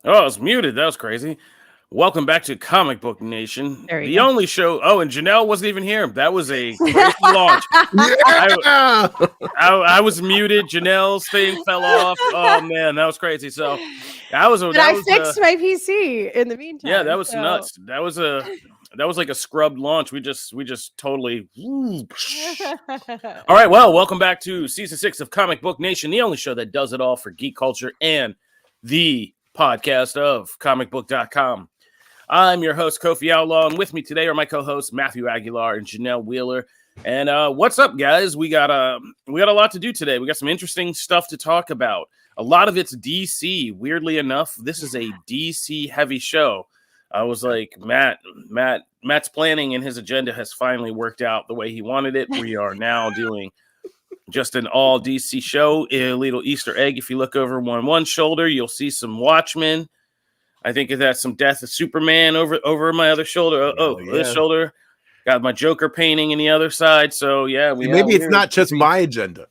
Oh, I was muted. That was crazy. Welcome back to Comic Book Nation, There you the go. only show. Oh, and Janelle wasn't even here. That was a crazy launch. Yeah. I was muted. Janelle's thing fell off. Oh man, that was crazy. So But I fixed my PC in the meantime. yeah, that was nuts. That was like a scrubbed launch. We just totally. All right, well, welcome back to season 6 of Comic Book Nation, the only show that does it all for geek culture and the podcast of comicbook.com. I'm your host, Kofi Outlaw, and with me today are my co-hosts, Matthew Aguilar and Janelle Wheeler. And what's up, guys? We got a lot to do today. We got some interesting stuff to talk about. A lot of it's DC. Weirdly enough, this is a DC heavy show. I was like, Matt's planning and his agenda has finally worked out the way he wanted it. We are now doing just an all DC show. A little Easter egg. If you look over one shoulder, you'll see some Watchmen. I think that's some Death of Superman over my other shoulder. This shoulder. Got my Joker painting in the other side. So yeah, Maybe it's not just my agenda.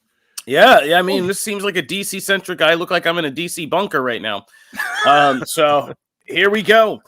Yeah. I mean, this seems like a DC centric. I look like I'm in a DC bunker right now. So here we go.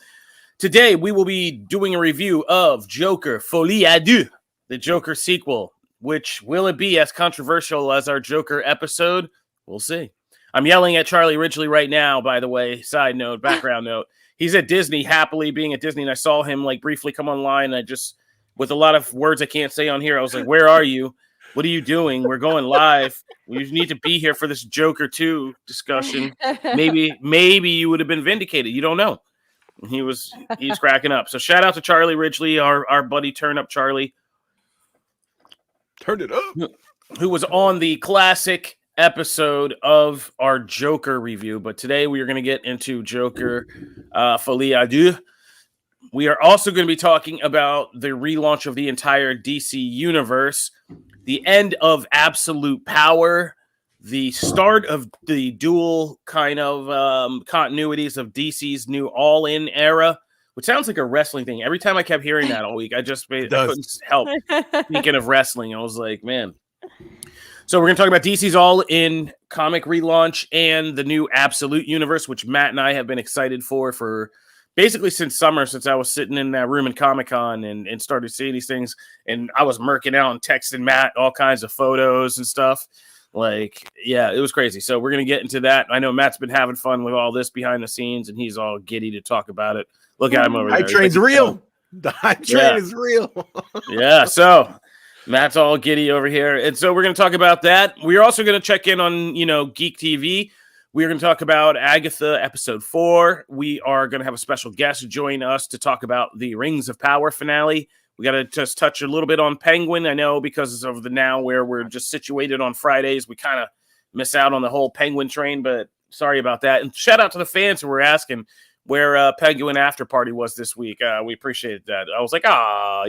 Today we will be doing a review of Joker Folie à Deux, the Joker sequel. Which will it be as controversial as our Joker episode? We'll see. I'm yelling at Charlie Ridgely right now, by the way. Side note, background note. He's at Disney, happily being at Disney, and I saw him like briefly come online. And I just, with a lot of words I can't say on here, I was like, where are you? What are you doing? We're going live. We need to be here for this Joker 2 discussion. Maybe you would have been vindicated. You don't know. He's cracking up. So shout out to Charlie Ridgely, our buddy Turn Up Charlie. Turn it up. Who was on the classic episode of our Joker review. But today we are going to get into Joker Folie à Deux. We are also going to be talking about the relaunch of the entire DC universe, the end of Absolute Power, the start of the dual kind of continuities of DC's new All-In era, which sounds like a wrestling thing. Every time I kept hearing that all week, I couldn't help thinking of wrestling. I was like, man. So we're going to talk about DC's All-In comic relaunch and the new Absolute universe, which Matt and I have been excited for basically since summer, since I was sitting in that room in Comic-Con and started seeing these things. And I was murking out and texting Matt all kinds of photos and stuff. Like, yeah, it was crazy. So we're going to get into that. I know Matt's been having fun with all this behind the scenes, and he's all giddy to talk about it. Look at him over there. Hype train's real. The hype train is real. Yeah, so Matt's all giddy over here. And so we're going to talk about that. We're also going to check in on, Geek TV. We're going to talk about Agatha episode 4. We are going to have a special guest join us to talk about the Rings of Power finale. We got to just touch a little bit on Penguin. I know because of the now where we're just situated on Fridays, we kind of miss out on the whole Penguin train, but sorry about that. And shout out to the fans who were asking where Penguin After Party was this week. We appreciated that. I was like,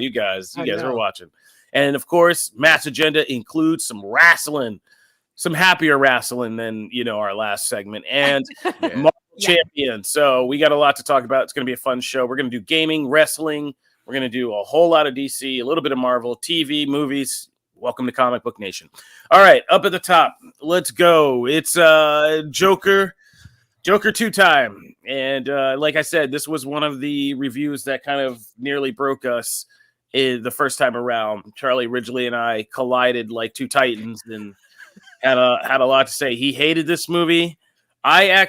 you guys were watching. And of course, Matt's agenda includes some wrestling, some happier wrestling than, our last segment, and Marvel Champion. So we got a lot to talk about. It's going to be a fun show. We're going to do gaming, wrestling. We're going to do a whole lot of DC, a little bit of Marvel, TV, movies. Welcome to Comic Book Nation. All right, up at the top, let's go. It's Joker 2 time. And like I said, this was one of the reviews that kind of nearly broke us the first time around. Charlie Ridgely and I collided like two titans and had a lot to say. He hated this movie. I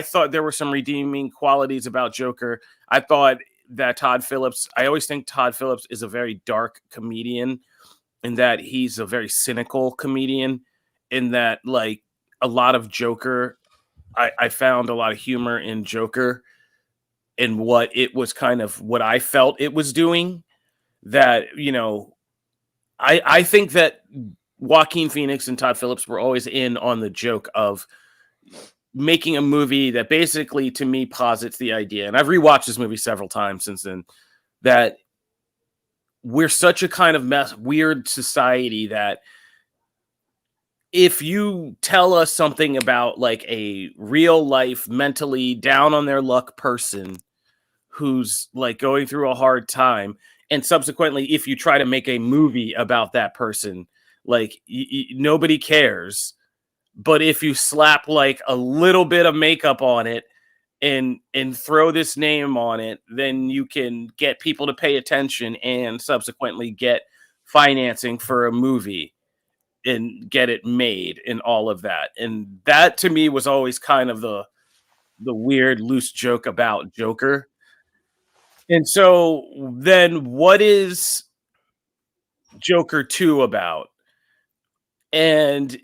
thought there were some redeeming qualities about Joker. I thought that I always think Todd Phillips is a very dark comedian, in that he's a very cynical comedian, in that like a lot of Joker, I found a lot of humor in Joker and what it was kind of what I felt it was doing. That, I think that Joaquin Phoenix and Todd Phillips were always in on the joke of making a movie that basically, to me, posits the idea, and I've rewatched this movie several times since then, that we're such a kind of weird society that if you tell us something about like a real life, mentally down on their luck person who's like going through a hard time, and subsequently, if you try to make a movie about that person, like nobody cares. But if you slap like a little bit of makeup on it and throw this name on it, then you can get people to pay attention and subsequently get financing for a movie and get it made and all of that. And that to me was always kind of the weird loose joke about Joker. And so then what is Joker 2 about? And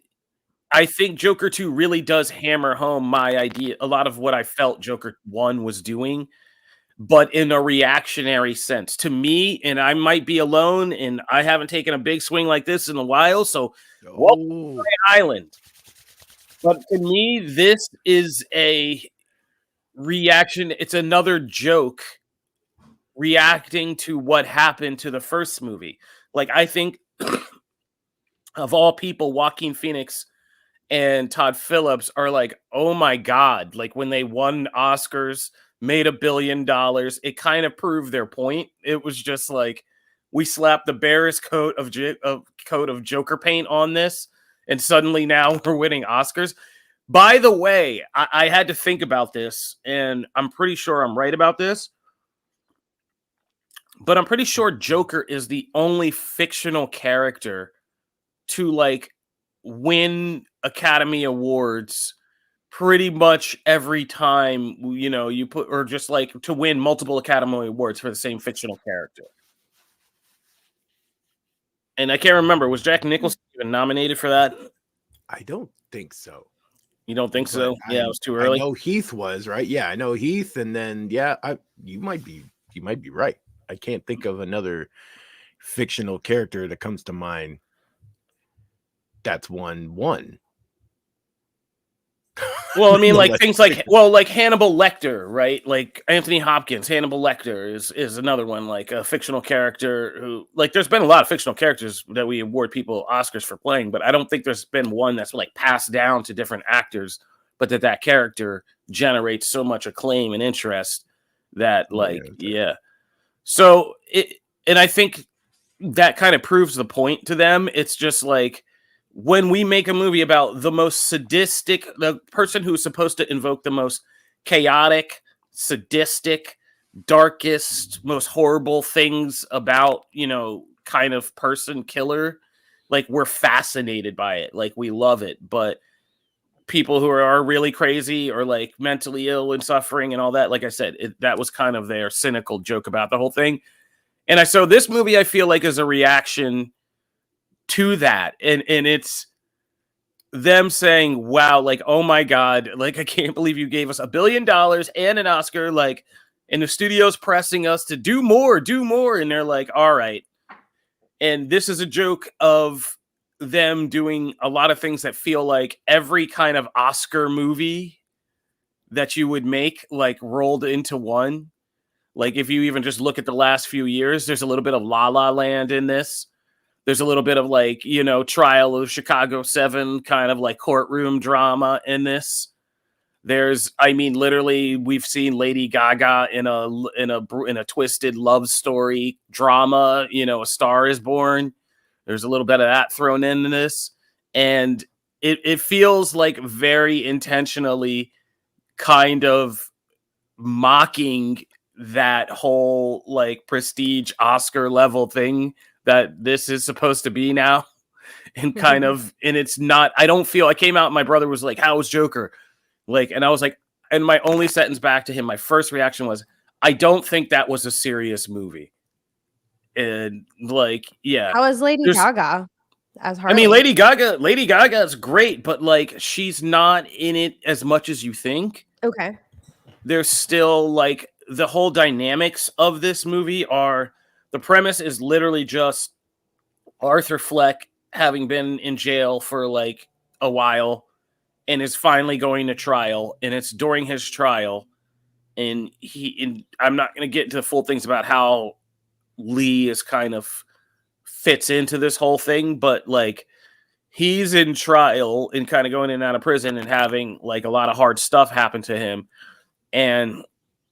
I think Joker 2 really does hammer home my idea, a lot of what I felt Joker 1 was doing, but in a reactionary sense. To me, and I might be alone, and I haven't taken a big swing like this in a while, so welcome to my island. But to me, this is a reaction. It's another joke reacting to what happened to the first movie. Like, I think of all people, Joaquin Phoenix and Todd Phillips are like, oh my God, like when they won Oscars, made $1 billion, it kind of proved their point. It was just like, we slapped the barest coat of Joker paint on this, and suddenly now we're winning Oscars. By the way, I had to think about this, and I'm pretty sure I'm right about this, but I'm pretty sure Joker is the only fictional character to like win Academy Awards pretty much every time, you know, you put, or just like to win multiple Academy Awards for the same fictional character. And I can't remember, was Jack Nicholson even nominated for that? I don't think so. You don't think so? Yeah, it was too early. I know Heath was, right? Yeah, I know Heath, and then you might be right. I can't think of another fictional character that comes to mind that's won. Well, I mean, like things like, well, like Hannibal Lecter, right? Like Anthony Hopkins, Hannibal Lecter is another one, like a fictional character who, like, there's been a lot of fictional characters that we award people Oscars for playing, but I don't think there's been one that's like passed down to different actors, but that character generates so much acclaim and interest that, like, yeah. So and I think that kind of proves the point to them. It's just like, when we make a movie about the most sadistic, the person who's supposed to invoke the most chaotic, sadistic, darkest, most horrible things about, you know, kind of person killer, like, we're fascinated by it. Like, we love it. But people who are really crazy or like mentally ill and suffering and all that, like I said, that was kind of their cynical joke about the whole thing. And so this movie, I feel like, is a reaction to that, and it's them saying, wow, like, oh my God, like, I can't believe you gave us $1 billion and an Oscar, like, and the studio's pressing us to do more, and they're like, all right. And this is a joke of them doing a lot of things that feel like every kind of Oscar movie that you would make, like, rolled into one. Like, if you even just look at the last few years, there's a little bit of La La Land in this. There's a little bit of, like, you know, Trial of Chicago 7 kind of like courtroom drama in this. There's, I mean, literally, we've seen Lady Gaga in a twisted love story drama, you know, A Star Is Born. There's a little bit of that thrown into this. And it feels like very intentionally kind of mocking that whole, like, prestige Oscar level thing that this is supposed to be now. And kind of, and it's not, I don't feel, I came out and my brother was like, how was Joker? Like, and I was like, and my only sentence back to him, my first reaction was, I don't think that was a serious movie. And, like, yeah. How was Lady Gaga as Harley? I mean, Lady Gaga is great, but, like, she's not in it as much as you think. Okay. There's still, like, the whole dynamics of this movie are, the premise is literally just Arthur Fleck having been in jail for, like, a while and is finally going to trial, and it's during his trial, and I'm not going to get into the full things about how Lee is kind of fits into this whole thing, but, like, he's in trial and kind of going in and out of prison and having, like, a lot of hard stuff happen to him. And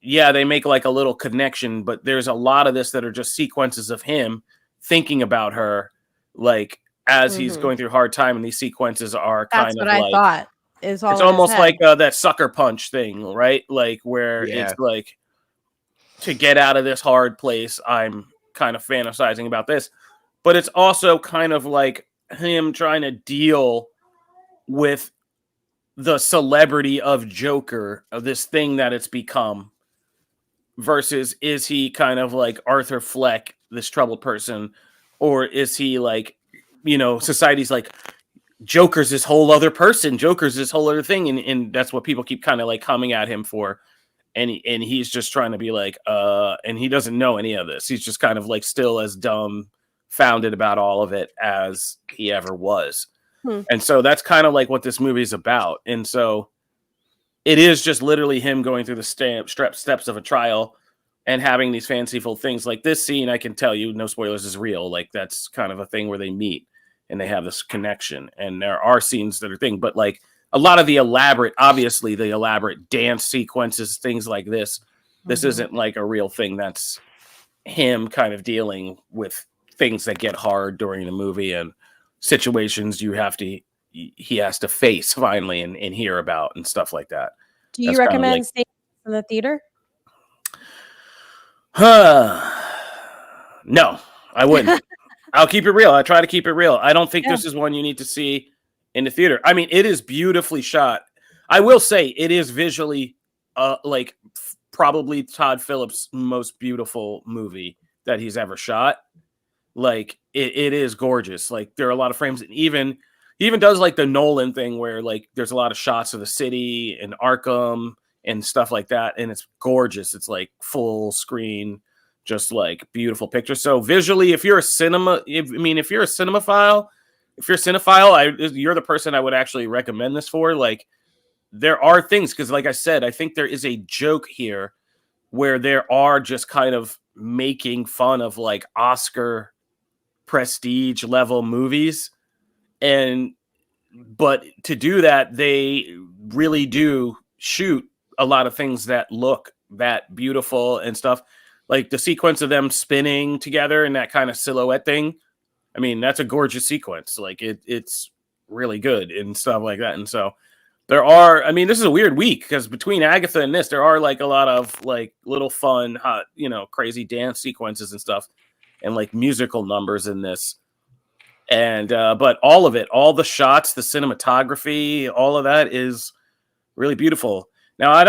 yeah, they make, like, a little connection, but there's a lot of this that are just sequences of him thinking about her, like, as he's going through a hard time, and these sequences are That's kind what of I like thought. Is all it's in his almost head. like that sucker punch thing, right? Like where it's like, to get out of this hard place, I'm kind of fantasizing about this. But it's also kind of like him trying to deal with the celebrity of Joker, of this thing that it's become, versus is he kind of like Arthur Fleck, this troubled person, or is he like, society's like, Joker's this whole other person, Joker's this whole other thing, and that's what people keep kind of like coming at him for. And he's just trying to be like, and he doesn't know any of this. He's just kind of like still as dumbfounded about all of it as he ever was. And so that's kind of like what this movie is about. And so it is just literally him going through the steps of a trial and having these fanciful things. Like this scene, I can tell you, no spoilers, is real. Like that's kind of a thing where they meet and they have this connection. And there are scenes that are thing, but like a lot of the elaborate dance sequences, things like this, this isn't like a real thing. That's him kind of dealing with things that get hard during the movie and situations he has to face finally and hear about and stuff like that. Do you recommend staying in the theater? No, I wouldn't. I'll keep it real. I try to keep it real. I don't think this is one you need to see in the theater. I mean, it is beautifully shot. I will say it is visually like probably Todd Phillips' most beautiful movie that he's ever shot. Like it is gorgeous. Like there are a lot of frames, and he even does like the Nolan thing where like there's a lot of shots of the city and Arkham and stuff like that, and it's gorgeous. It's like full screen, just like beautiful pictures. So visually, if you're a cinephile, you're the person I would actually recommend this for. Like there are things, because like I said, I think there is a joke here where there are just kind of making fun of like Oscar prestige level movies. But to do that, they really do shoot a lot of things that look that beautiful and stuff. Like the sequence of them spinning together and that kind of silhouette thing. I mean, that's a gorgeous sequence. Like it's really good and stuff like that. And so this is a weird week because between Agatha and this, there are like a lot of like little fun, hot, crazy dance sequences and stuff and like musical numbers in this. And but all of it, all the shots, the cinematography, all of that is really beautiful. Now,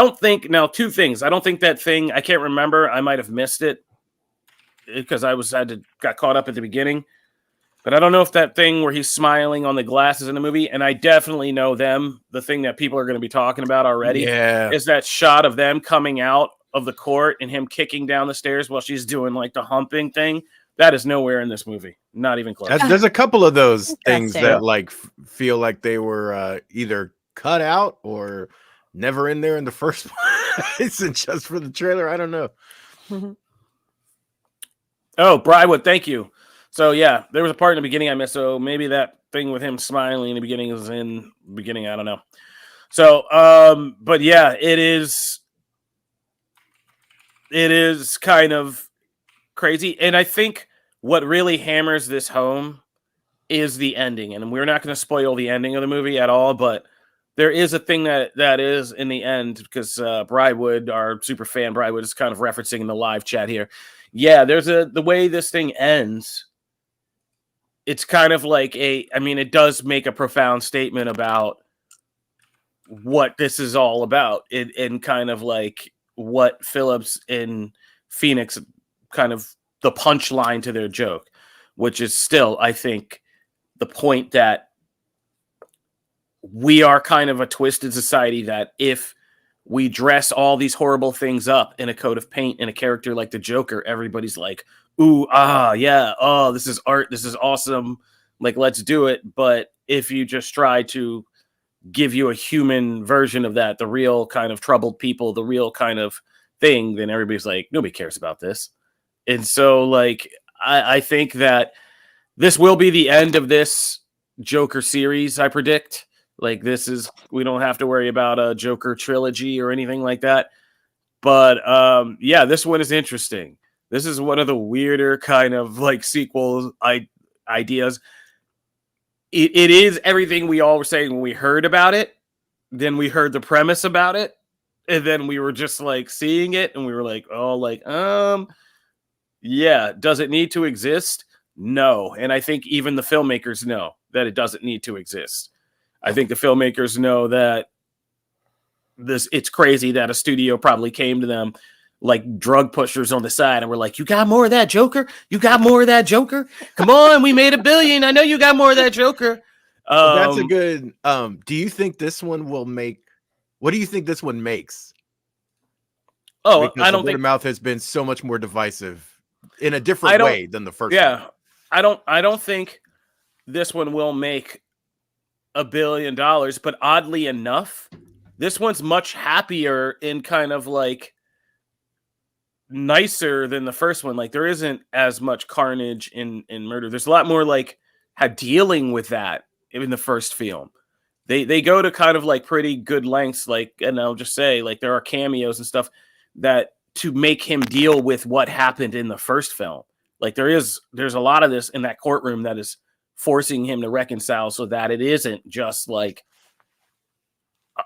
two things. I don't think that thing, I can't remember. I might have missed it because got caught up at the beginning. But I don't know if that thing where he's smiling on the glasses in the movie, and I definitely know the thing that people are going to be talking about already is that shot of them coming out of the court and him kicking down the stairs while she's doing like the humping thing. That is nowhere in this movie. Not even close. There's a couple of those things that like feel like they were either cut out or never in there in the first place and just for the trailer. I don't know. Oh, Brywood, thank you. So yeah, there was a part in the beginning I missed. So maybe that thing with him smiling in the beginning is in the beginning. I don't know. So, but yeah, it is kind of crazy. And I think what really hammers this home is the ending. And we're not going to spoil the ending of the movie at all, but there is a thing that is in the end, because Brywood, our super fan Brywood, is kind of referencing in the live chat here. Yeah, the way this thing ends, it's kind of like it does make a profound statement about what this is all about and kind of like what Phillips and Phoenix kind of the punchline to their joke, which is still, I think, the point that we are kind of a twisted society that if we dress all these horrible things up in a coat of paint in a character like the Joker, everybody's like, ooh, yeah, oh, this is art, this is awesome, like, let's do it. But if you just try to give you a human version of that, the real kind of troubled people, the real kind of thing, then everybody's like, nobody cares about this. And so, like, I think that this will be the end of this Joker series, I predict. Like, we don't have to worry about a Joker trilogy or anything like that. But, yeah, this one is interesting. This is one of the weirder kind of, like, sequel ideas. it is everything we all were saying when we heard about it. Then we heard the premise about it, and then we were just like seeing it, and we were like, oh, like, yeah, does it need to exist? No. And I think even the filmmakers know that it doesn't need to exist. I think the filmmakers know that it's crazy that a studio probably came to them like drug pushers on the side and we're like, you got more of that Joker? You got more of that Joker? Come on, we made $1 billion. I know you got more of that Joker. That's a good do you think this one will make what do you think this one makes? Oh, because I don't think mouth has been so much more divisive in a different way than the first one. I don't think this one will make $1 billion, but oddly enough, this one's much happier and kind of like nicer than the first one. Like there isn't as much carnage in murder. There's a lot more like dealing with that in the first film. They go to kind of like pretty good lengths. Like, and I'll just say like there are cameos and stuff that to make him deal with what happened in the first film. Like there's a lot of this in that courtroom that is forcing him to reconcile so that it isn't just like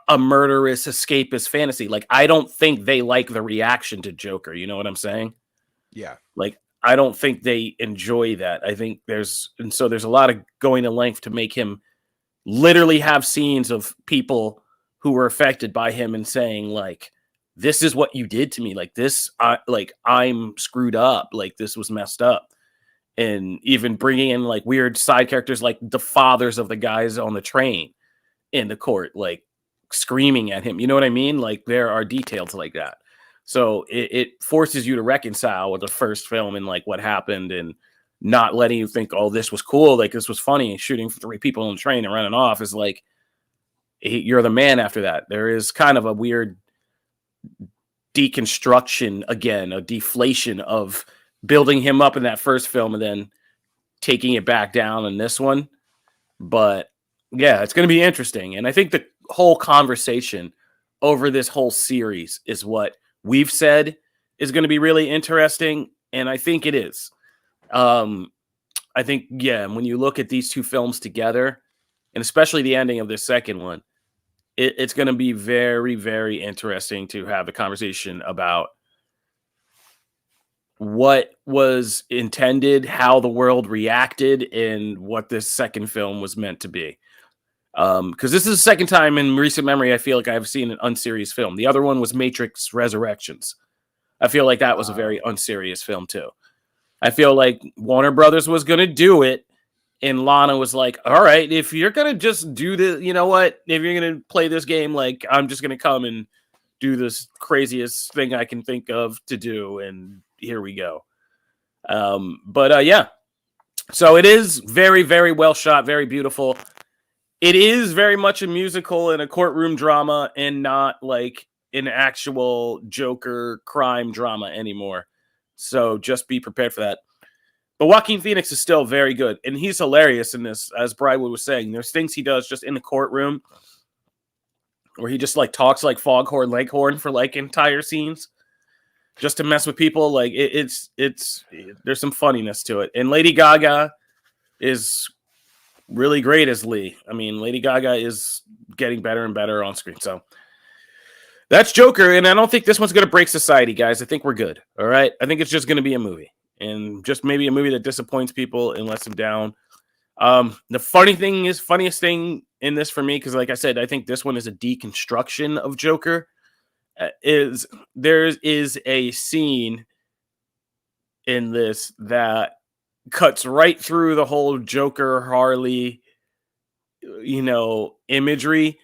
a murderous escapist fantasy. Like I don't think they like the reaction to Joker. You know what I'm saying? Yeah. Like I don't think they enjoy that. I think there's a lot of going to length to make him literally have scenes of people who were affected by him and saying like, this is what you did to me. Like this, I'm screwed up. Like this was messed up. And even bringing in like weird side characters, like the fathers of the guys on the train in the court, like screaming at him. You know what I mean? Like there are details like that. So it forces you to reconcile with the first film and like what happened and not letting you think, oh, this was cool. Like this was funny. Shooting 3 people on the train and running off is like, you're the man after that. There is kind of a weird deconstruction again, a deflation of building him up in that first film and then taking it back down in this one. But yeah, it's going to be interesting. And I think the whole conversation over this whole series is what we've said is going to be really interesting. And I think it is. I think, yeah, when you look at these two films together, and especially the ending of this second one, it's going to be very, very interesting to have a conversation about what was intended, how the world reacted, and what this second film was meant to be. Because this is the second time in recent memory I feel like I've seen an unserious film. The other one was Matrix Resurrections. I feel like that was a very unserious film too. I feel like Warner Brothers was going to do it, and Lana was like, all right, if you're going to just do this, you know what? If you're going to play this game, like, I'm just going to come and do this craziest thing I can think of to do, and here we go. Yeah. So it is very, very well shot, very beautiful. It is very much a musical and a courtroom drama and not like an actual Joker crime drama anymore. So just be prepared for that. But Joaquin Phoenix is still very good, and he's hilarious in this, as Brywood was saying. There's things he does just in the courtroom where he just like talks like Foghorn Leghorn for like entire scenes just to mess with people. Like it's there's some funniness to it. And Lady Gaga is really great as Lee. I mean, Lady Gaga is getting better and better on screen. So that's Joker, and I don't think this one's going to break society, guys. I think we're good, all right? I think it's just going to be a movie, and just maybe a movie that disappoints people and lets them down. The funniest thing in this for me, because like I said, I think this one is a deconstruction of Joker, is there is a scene in this that cuts right through the whole Joker Harley, imagery,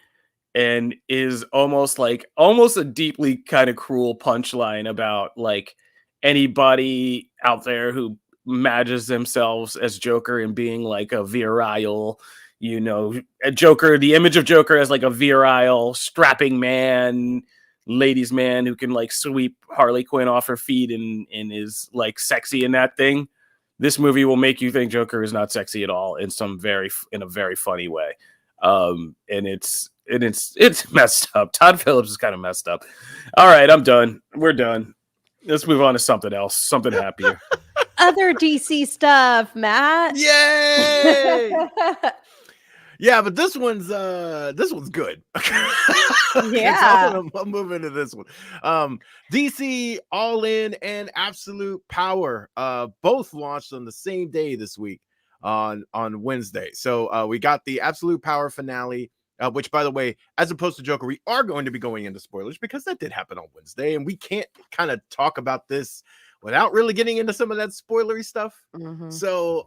and is almost a deeply kind of cruel punchline about like anybody out there who imagines themselves as Joker and being like a virile, a Joker, the image of Joker as like a virile, strapping man, ladies man who can like sweep Harley Quinn off her feet and is like sexy in that thing. This movie will make you think Joker is not sexy at all in a very funny way. And it's messed up. Todd Phillips is kind of messed up. All right, I'm done. We're done. Let's move on to something else, something happier. Other DC stuff, Matt. Yay! Yeah, but this one's good. Yeah. So I'm moving to this one. DC All In and Absolute Power both launched on the same day this week on Wednesday. So we got the Absolute Power finale, which, by the way, as opposed to Joker, we are going to be going into spoilers because that did happen on Wednesday, and we can't kind of talk about this without really getting into some of that spoilery stuff. Mhm. So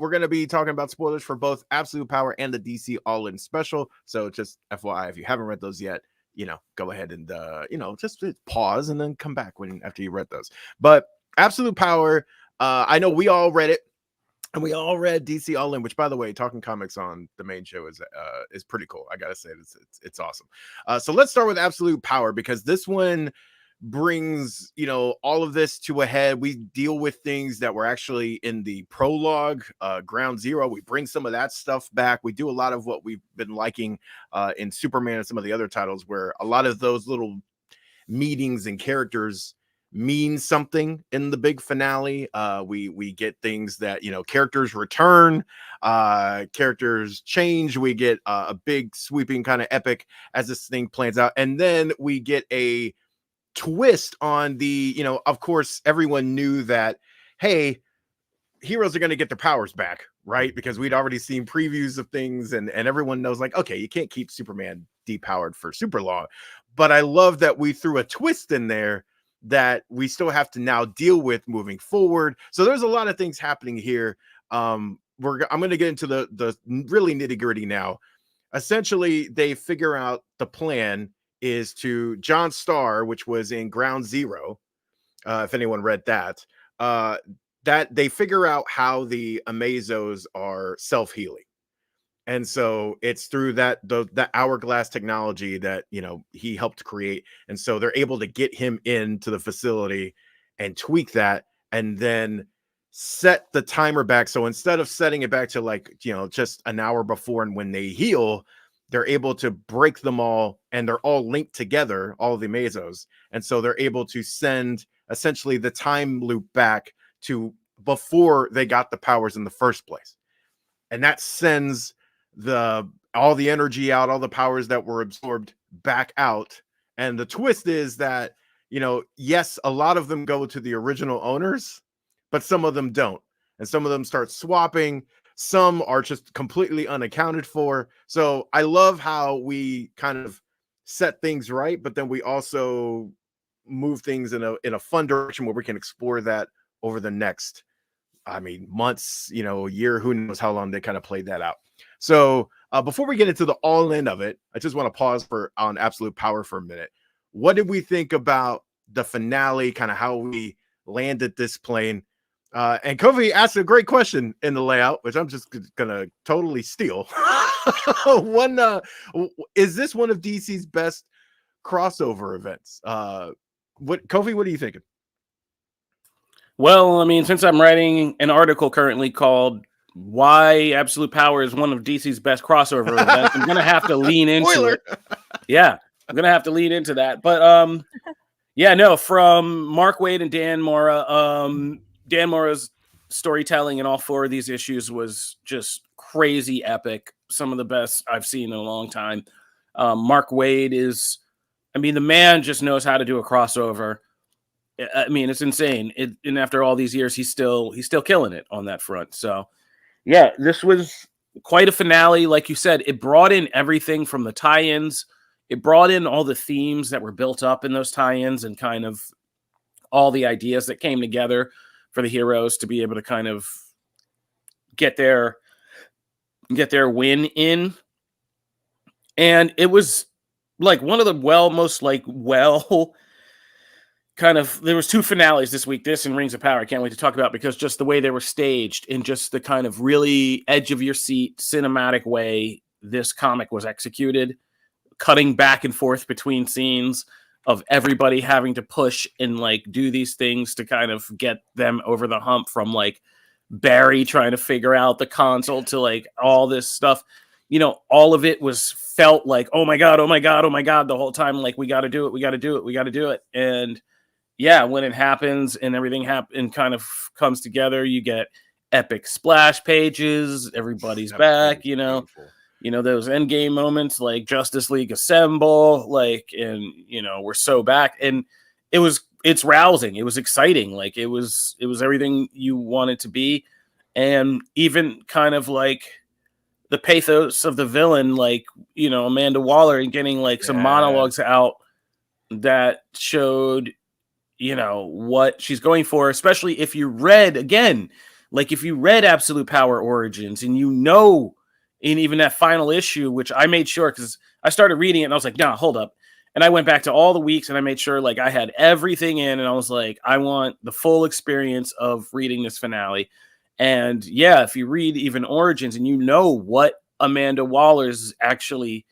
we're going to be talking about spoilers for both Absolute Power and the DC All In special. So just FYI, if you haven't read those yet, go ahead and just pause and then come back after you read those. But Absolute Power, I know we all read it, and we all read DC All In, which, by the way, talking comics on the main show is pretty cool. I gotta say, it's awesome. So let's start with Absolute Power, because this one brings all of this to a head. We deal with things that were actually in the prologue, Ground Zero. We bring some of that stuff back. We do a lot of what we've been liking in Superman and some of the other titles, where a lot of those little meetings and characters mean something in the big finale. We get things that characters return, characters change. We get a big sweeping kind of epic as this thing plans out, and then we get a twist on the of course everyone knew that, hey, heroes are going to get their powers back, right? Because we'd already seen previews of things, and everyone knows, like, okay, you can't keep Superman depowered for super long. But I love that we threw a twist in there that we still have to now deal with moving forward. So there's a lot of things happening here. I'm going to get into the really nitty-gritty now. Essentially, they figure out the plan is to John Starr, which was in Ground Zero, if anyone read that, that they figure out how the Amazos are self-healing. And so it's through that hourglass technology that he helped create. And so they're able to get him into the facility and tweak that, and then set the timer back. So instead of setting it back to just an hour before and when they heal, they're able to break them all, and they're all linked together, all the Amazos. And so they're able to send essentially the time loop back to before they got the powers in the first place. And that sends all the energy out, all the powers that were absorbed back out. And the twist is that, yes, a lot of them go to the original owners, but some of them don't. And some of them start swapping. Some are just completely unaccounted for. So I love how we kind of set things right, but then we also move things in a fun direction where we can explore that over the next, months, a year, who knows how long they kind of played that out. So before we get into the all in of it, I just want to pause on Absolute Power for a minute. What did we think about the finale, kind of how we landed this plane? And Kofi asked a great question in the layout, which I'm just gonna totally steal. Is this one of DC's best crossover events? Kofi, what are you thinking? Well, since I'm writing an article currently called "Why Absolute Power is one of DC's best crossover events," I'm gonna have to lean into it. Yeah, I'm gonna have to lean into that. But yeah, no, from Mark Waid and Dan Mora. Dan Mora's storytelling in all four of these issues was just crazy epic. Some of the best I've seen in a long time. Mark Waid is, the man just knows how to do a crossover. It's insane. And after all these years, he's still killing it on that front. So yeah, this was quite a finale. Like you said, it brought in everything from the tie-ins. It brought in all the themes that were built up in those tie-ins, and kind of all the ideas that came together for the heroes to be able to kind of get their win in. And it was like one of the there was two finales this week, this and Rings of Power. I can't wait to talk about, because just the way they were staged, in just the kind of really edge of your seat cinematic way this comic was executed, cutting back and forth between scenes of everybody having to push and do these things to kind of get them over the hump, from Barry trying to figure out the console to all this stuff. All of it felt like, oh my God, the whole time. We got to do it. And yeah, when it happens and everything kind of comes together, you get epic splash pages. Everybody's back, Beautiful. you know, those end game moments like Justice League Assemble, like, and you know, we're so back, and it's rousing, it was exciting, like it was everything you want it to be, and even kind of like the pathos of the villain, like, you know, Amanda Waller, and getting like some monologues out that showed, you know, what she's going for, especially if you read again, like if you read Absolute Power Origins, and you know, in even that final issue, which I made sure, because I started reading it and I was like, nah, hold up. And I went back to all the weeks and I made sure like I had everything in, and I was like, I want the full experience of reading this finale. And yeah, if you read even Origins and you know what Amanda Waller's actually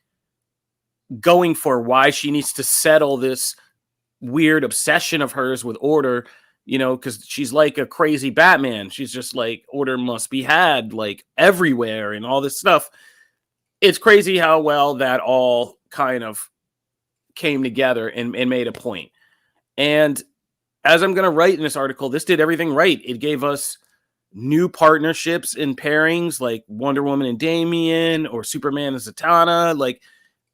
going for, why she needs to settle this weird obsession of hers with order, you know, because she's like a crazy Batman. She's just like, order must be had like everywhere and all this stuff. It's crazy how well that all kind of came together and made a point. And as I'm going to write in this article, this did everything right. It gave us new partnerships and pairings like Wonder Woman and Damian, or Superman and Zatanna. Like,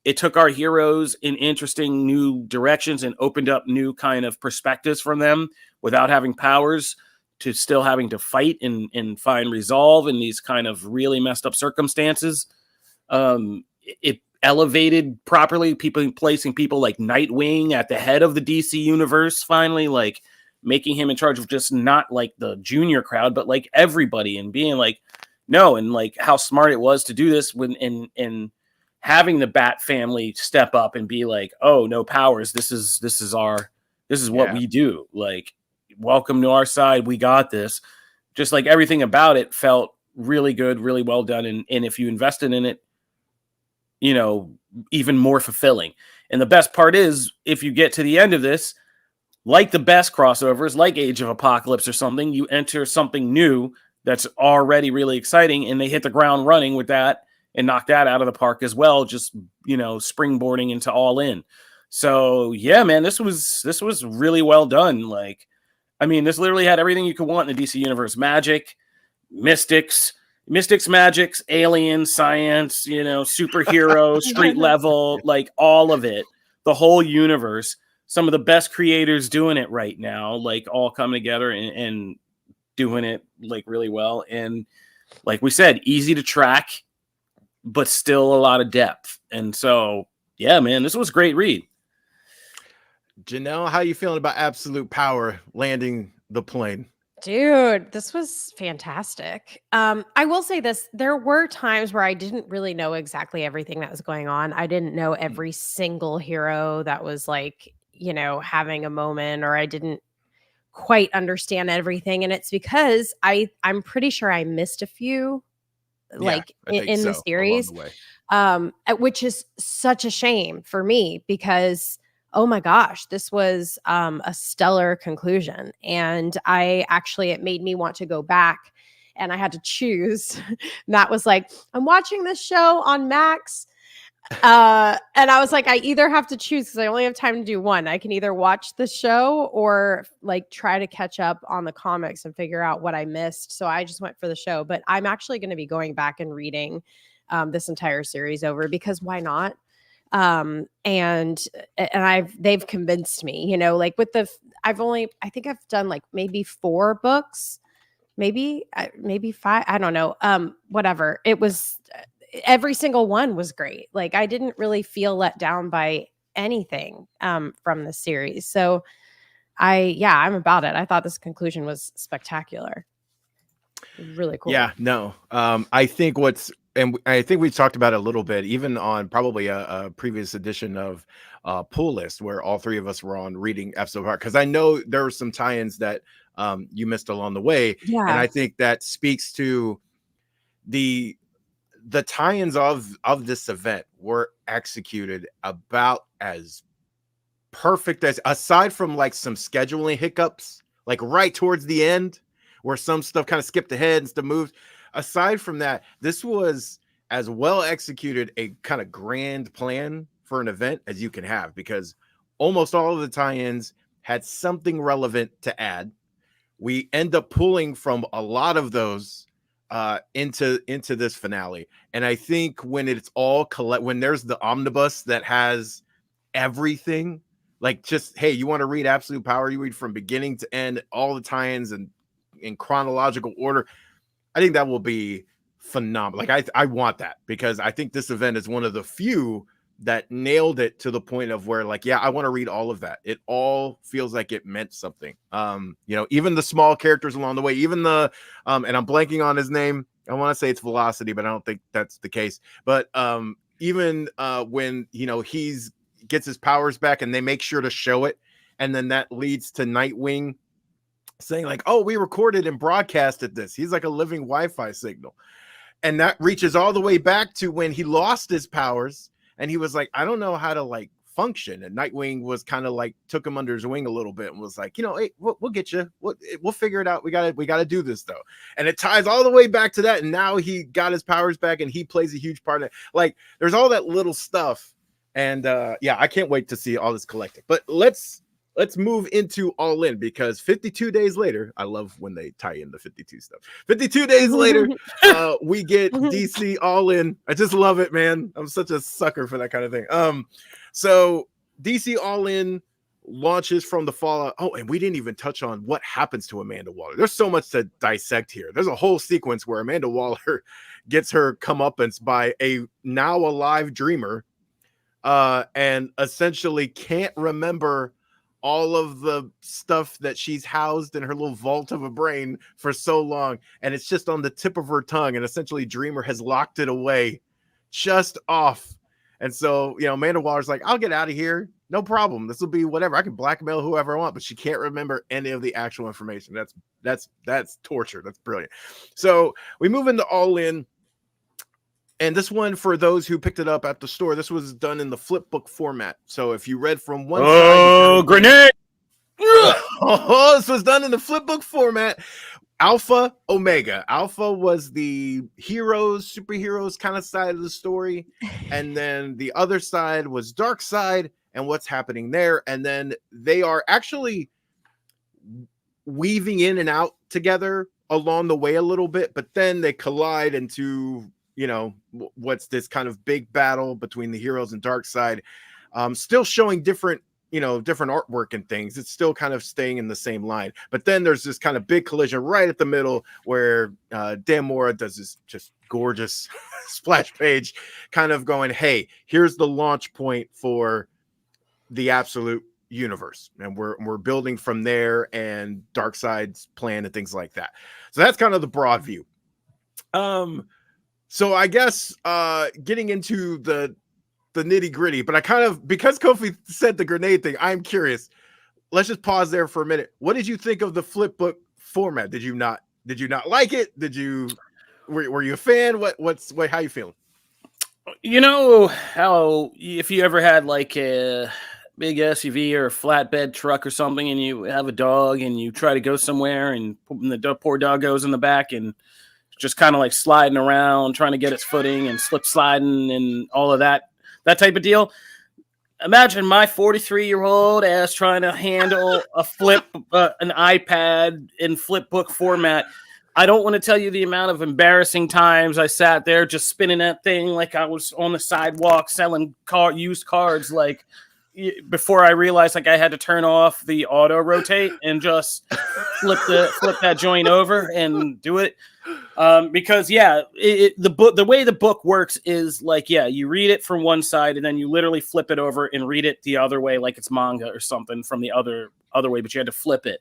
it took our heroes in interesting new directions and opened up new kind of perspectives from them without having powers, to still having to fight and find resolve in these kind of really messed up circumstances. It elevated properly, people placing people like Nightwing at the head of the DC universe, finally, like making him in charge of just not like the junior crowd, but like everybody, and being like, no, and like how smart it was to do this when in having the Bat family step up and be like, oh, no powers, this is what we do, like, welcome to our side, we got this. Just like everything about it felt really good, really well done, and if you invested in it, you know, even more fulfilling. And the best part is, if you get to the end of this, like the best crossovers, like Age of Apocalypse or something, you enter something new that's already really exciting, and they hit the ground running with that and knock that out of the park as well, just, you know, springboarding into All In. So yeah, man, this was really well done. Like, I mean, this literally had everything you could want in the DC universe: magic, mystics, magics, aliens, science, you know, superhero, street level, like all of it, the whole universe. Some of the best creators doing it right now, like all coming together and doing it like really well. And like we said, easy to track, but still a lot of depth. And so, yeah, man, this was a great read. Janelle, how you feeling about Absolute Power landing the plane? Dude, this was fantastic. I will say this. There were times where I didn't really know exactly everything that was going on. I didn't know every single hero that was like, you know, having a moment, or I didn't quite understand everything. And it's because I'm pretty sure I missed a few, like in the series, which is such a shame for me, because oh my gosh, this was a stellar conclusion. And it made me want to go back, and I had to choose. Matt was like, I'm watching this show on Max. And I was like, I either have to choose, because I only have time to do one. I can either watch the show or like try to catch up on the comics and figure out what I missed. So I just went for the show. But I'm actually going to be going back and reading this entire series over, because why not? And they've convinced me, you know, like with I think I've done like maybe 4 books, maybe 5. I don't know. Whatever. It was, every single one was great. Like, I didn't really feel let down by anything, from the series. So I'm about it. I thought this conclusion was spectacular. Really cool. Yeah, no. I think I think we talked about it a little bit, even on probably a previous edition of Pull List, where all 3 of us were on reading episode part, because I know there were some tie-ins that you missed along the way. Yeah. And I think that speaks to the tie-ins of this event were executed about as perfect as, aside from like some scheduling hiccups, like right towards the end, where some stuff kind of skipped ahead and stuff moved. Aside from that, this was as well executed a kind of grand plan for an event as you can have, because almost all of the tie-ins had something relevant to add. We end up pulling from a lot of those into this finale. And I think when it's all when there's the omnibus that has everything, like just, hey, you want to read Absolute Power, you read from beginning to end, all the tie-ins and in chronological order. I think that will be phenomenal. Like I want that, because I think this event is one of the few that nailed it to the point of where, like, yeah, I want to read all of that. It all feels like it meant something. You know, even the small characters along the way, even the and I'm blanking on his name. I want to say it's Velocity, but I don't think that's the case. But even when, you know, he's gets his powers back and they make sure to show it, and then that leads to Nightwing saying like, oh, we recorded and broadcasted this. He's like a living Wi-Fi signal. And that reaches all the way back to when he lost his powers and he was like, I don't know how to like function. And Nightwing was kind of like took him under his wing a little bit and was like, you know, hey, we'll get you. We'll figure it out. We gotta do this though. And it ties all the way back to that. And now he got his powers back and he plays a huge part in it. Like there's all that little stuff. And yeah, I can't wait to see all this collected. But let's move into All In, because 52 days later, I love when they tie in the 52 stuff. 52 days later, we get DC All In. I just love it, man. I'm such a sucker for that kind of thing. So DC All In launches from the fallout. Oh, and we didn't even touch on what happens to Amanda Waller. There's so much to dissect here. There's a whole sequence where Amanda Waller gets her comeuppance by a now alive dreamer, and essentially can't remember all of the stuff that she's housed in her little vault of a brain for so long, and it's just on the tip of her tongue, and essentially Dreamer has locked it away just off. And so, you know, Amanda Waller's like, I'll get out of here, no problem, this will be whatever, I can blackmail whoever I want, but she can't remember any of the actual information. That's torture. That's brilliant. So we move into All In. And this one, for those who picked it up at the store, this was done in the flip book format. So if you read from one side, grenade! Oh, this was done in the flip book format. Alpha, Omega. Alpha was the heroes, superheroes kind of side of the story. And then the other side was Dark Side and what's happening there. And then they are actually weaving in and out together along the way a little bit, but then they collide into, you know, what's this kind of big battle between the heroes and Dark Side. Still showing different, you know, different artwork and things. It's still kind of staying in the same line. But then there's this kind of big collision right at the middle where Dan Mora does this just gorgeous splash page kind of going, hey, here's the launch point for the Absolute universe. And we're building from there, and Darkseid's plan and things like that. So that's kind of the broad view. So I guess getting into the nitty gritty, but I kind of, because Kofi said the grenade thing, I'm curious. Let's just pause there for a minute. What did you think of the flip book format? Did you not like it? Were you a fan? How you feeling? You know how if you ever had like a big SUV or a flatbed truck or something, and you have a dog and you try to go somewhere, and the poor dog goes in the back and just kind of like sliding around, trying to get its footing and slip sliding and all of that type of deal. Imagine my 43-year-old ass trying to handle a an iPad in flip book format. I don't want to tell you the amount of embarrassing times I sat there just spinning that thing like I was on the sidewalk selling used cards, like before I realized like I had to turn off the auto rotate and just flip that joint over and do it. Because the way the book works is like, you read it from one side and then you literally flip it over and read it the other way, like it's manga or something from the other way, but you had to flip it.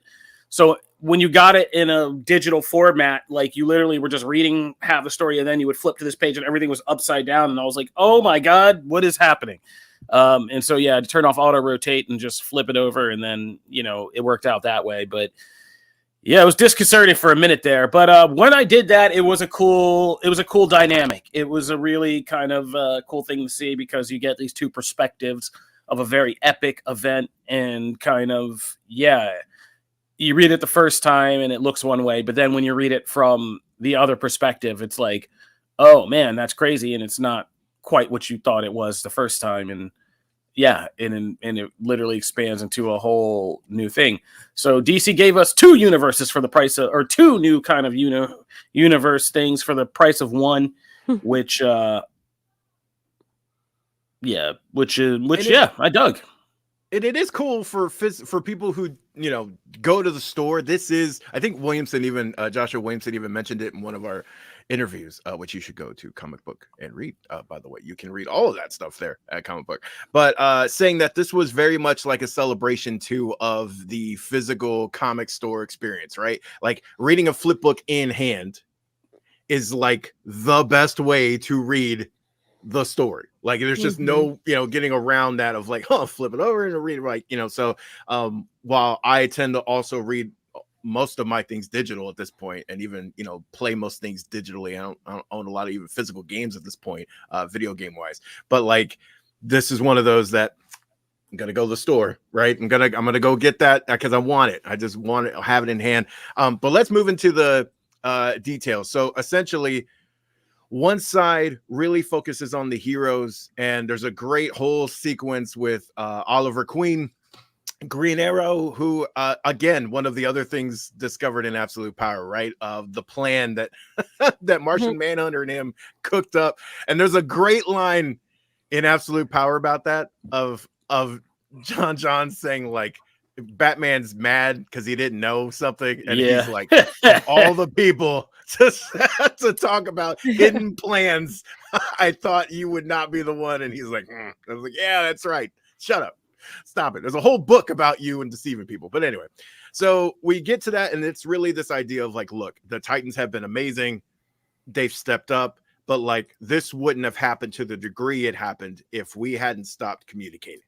So when you got it in a digital format, like you literally were just reading half the story and then you would flip to this page and everything was upside down. And I was like, oh my God, what is happening? And so, to turn off auto rotate and just flip it over. And then, it worked out that way. But yeah, it was disconcerting for a minute there. But when I did that, it was a cool dynamic. It was a really kind of cool thing to see, because you get these two perspectives of a very epic event, and kind of, you read it the first time and it looks one way, but then when you read it from the other perspective, it's like, oh man, that's crazy. And it's not quite what you thought it was the first time. And yeah, and it literally expands into a whole new thing. So DC gave us 2 universes for the price of, or 2 new kind of universe things for the price of one, which I dug. It is cool for people who, you know, go to the store. This is, I think Williamson even Joshua Williamson even mentioned it in one of our interviews, which you should go to Comic Book and read. By the way, you can read all of that stuff there at Comic Book. But saying that this was very much like a celebration too of the physical comic store experience, right? Like reading a flip book in hand is like the best way to read the story. Like there's just no, you know, getting around that of like, flip it over and read it, right? You know, so while I tend to also read most of my things digital at this point, and even, you know, play most things digitally, I don't own a lot of even physical games at this point, video game wise, but like this is one of those that I'm gonna go to the store, right? I'm gonna go get that because I want it. I just want it, have it in hand. But let's move into the details. So essentially, one side really focuses on the heroes, and there's a great whole sequence with Oliver Queen, Green Arrow, who again, one of the other things discovered in Absolute Power, right? The plan that that Martian Manhunter and him cooked up. And there's a great line in Absolute Power about that of John saying like, Batman's mad because he didn't know something, and he's like, all the people to talk about hidden plans, I thought you would not be the one. And he's like, I was like, yeah, that's right, shut up, stop it, there's a whole book about you and deceiving people. But anyway, so we get to that, and it's really this idea of like, look, the Titans have been amazing, they've stepped up, but like this wouldn't have happened to the degree it happened if we hadn't stopped communicating.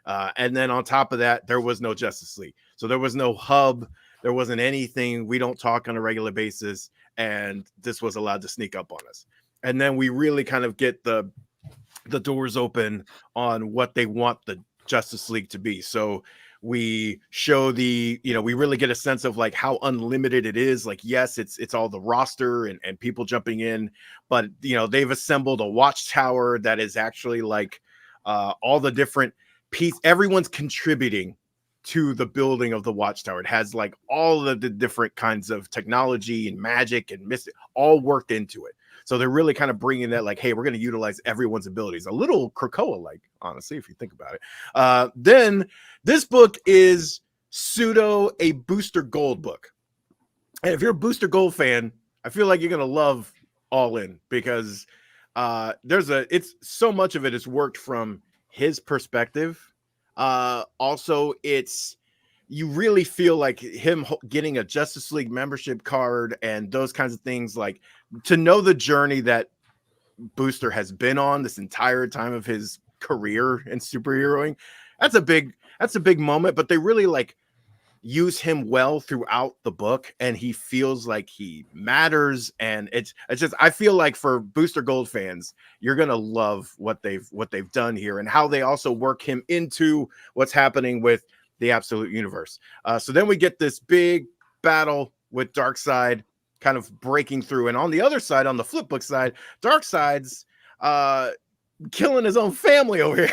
And then on top of that, there was no Justice League. So there was no hub. There wasn't anything. We don't talk on a regular basis. And this was allowed to sneak up on us. And then we really kind of get the doors open on what they want the Justice League to be. So we show we really get a sense of like how unlimited it is. Like, yes, it's all the roster and people jumping in, but you know, they've assembled a watchtower that is actually like all the different everyone's contributing to the building of the watchtower. It has like all of the different kinds of technology and magic and mystic all worked into it. So they're really kind of bringing that like, hey, we're going to utilize everyone's abilities. A little Krakoa like, honestly, if you think about it. Then this book is pseudo a Booster Gold book. And if you're a Booster Gold fan, I feel like you're going to love All In, because it's so much of it is worked from his perspective. Also, you really feel like him getting a Justice League membership card and those kinds of things, like to know the journey that Booster has been on this entire time of his career in superheroing. That's a big moment, but they really like use him well throughout the book, and he feels like he matters. And it's just, I feel like for Booster Gold fans, you're gonna love what they've done here, and how they also work him into what's happening with the Absolute Universe. So then we get this big battle with Darkseid kind of breaking through, and on the other side, on the flip book side, Darkseid's killing his own family over here.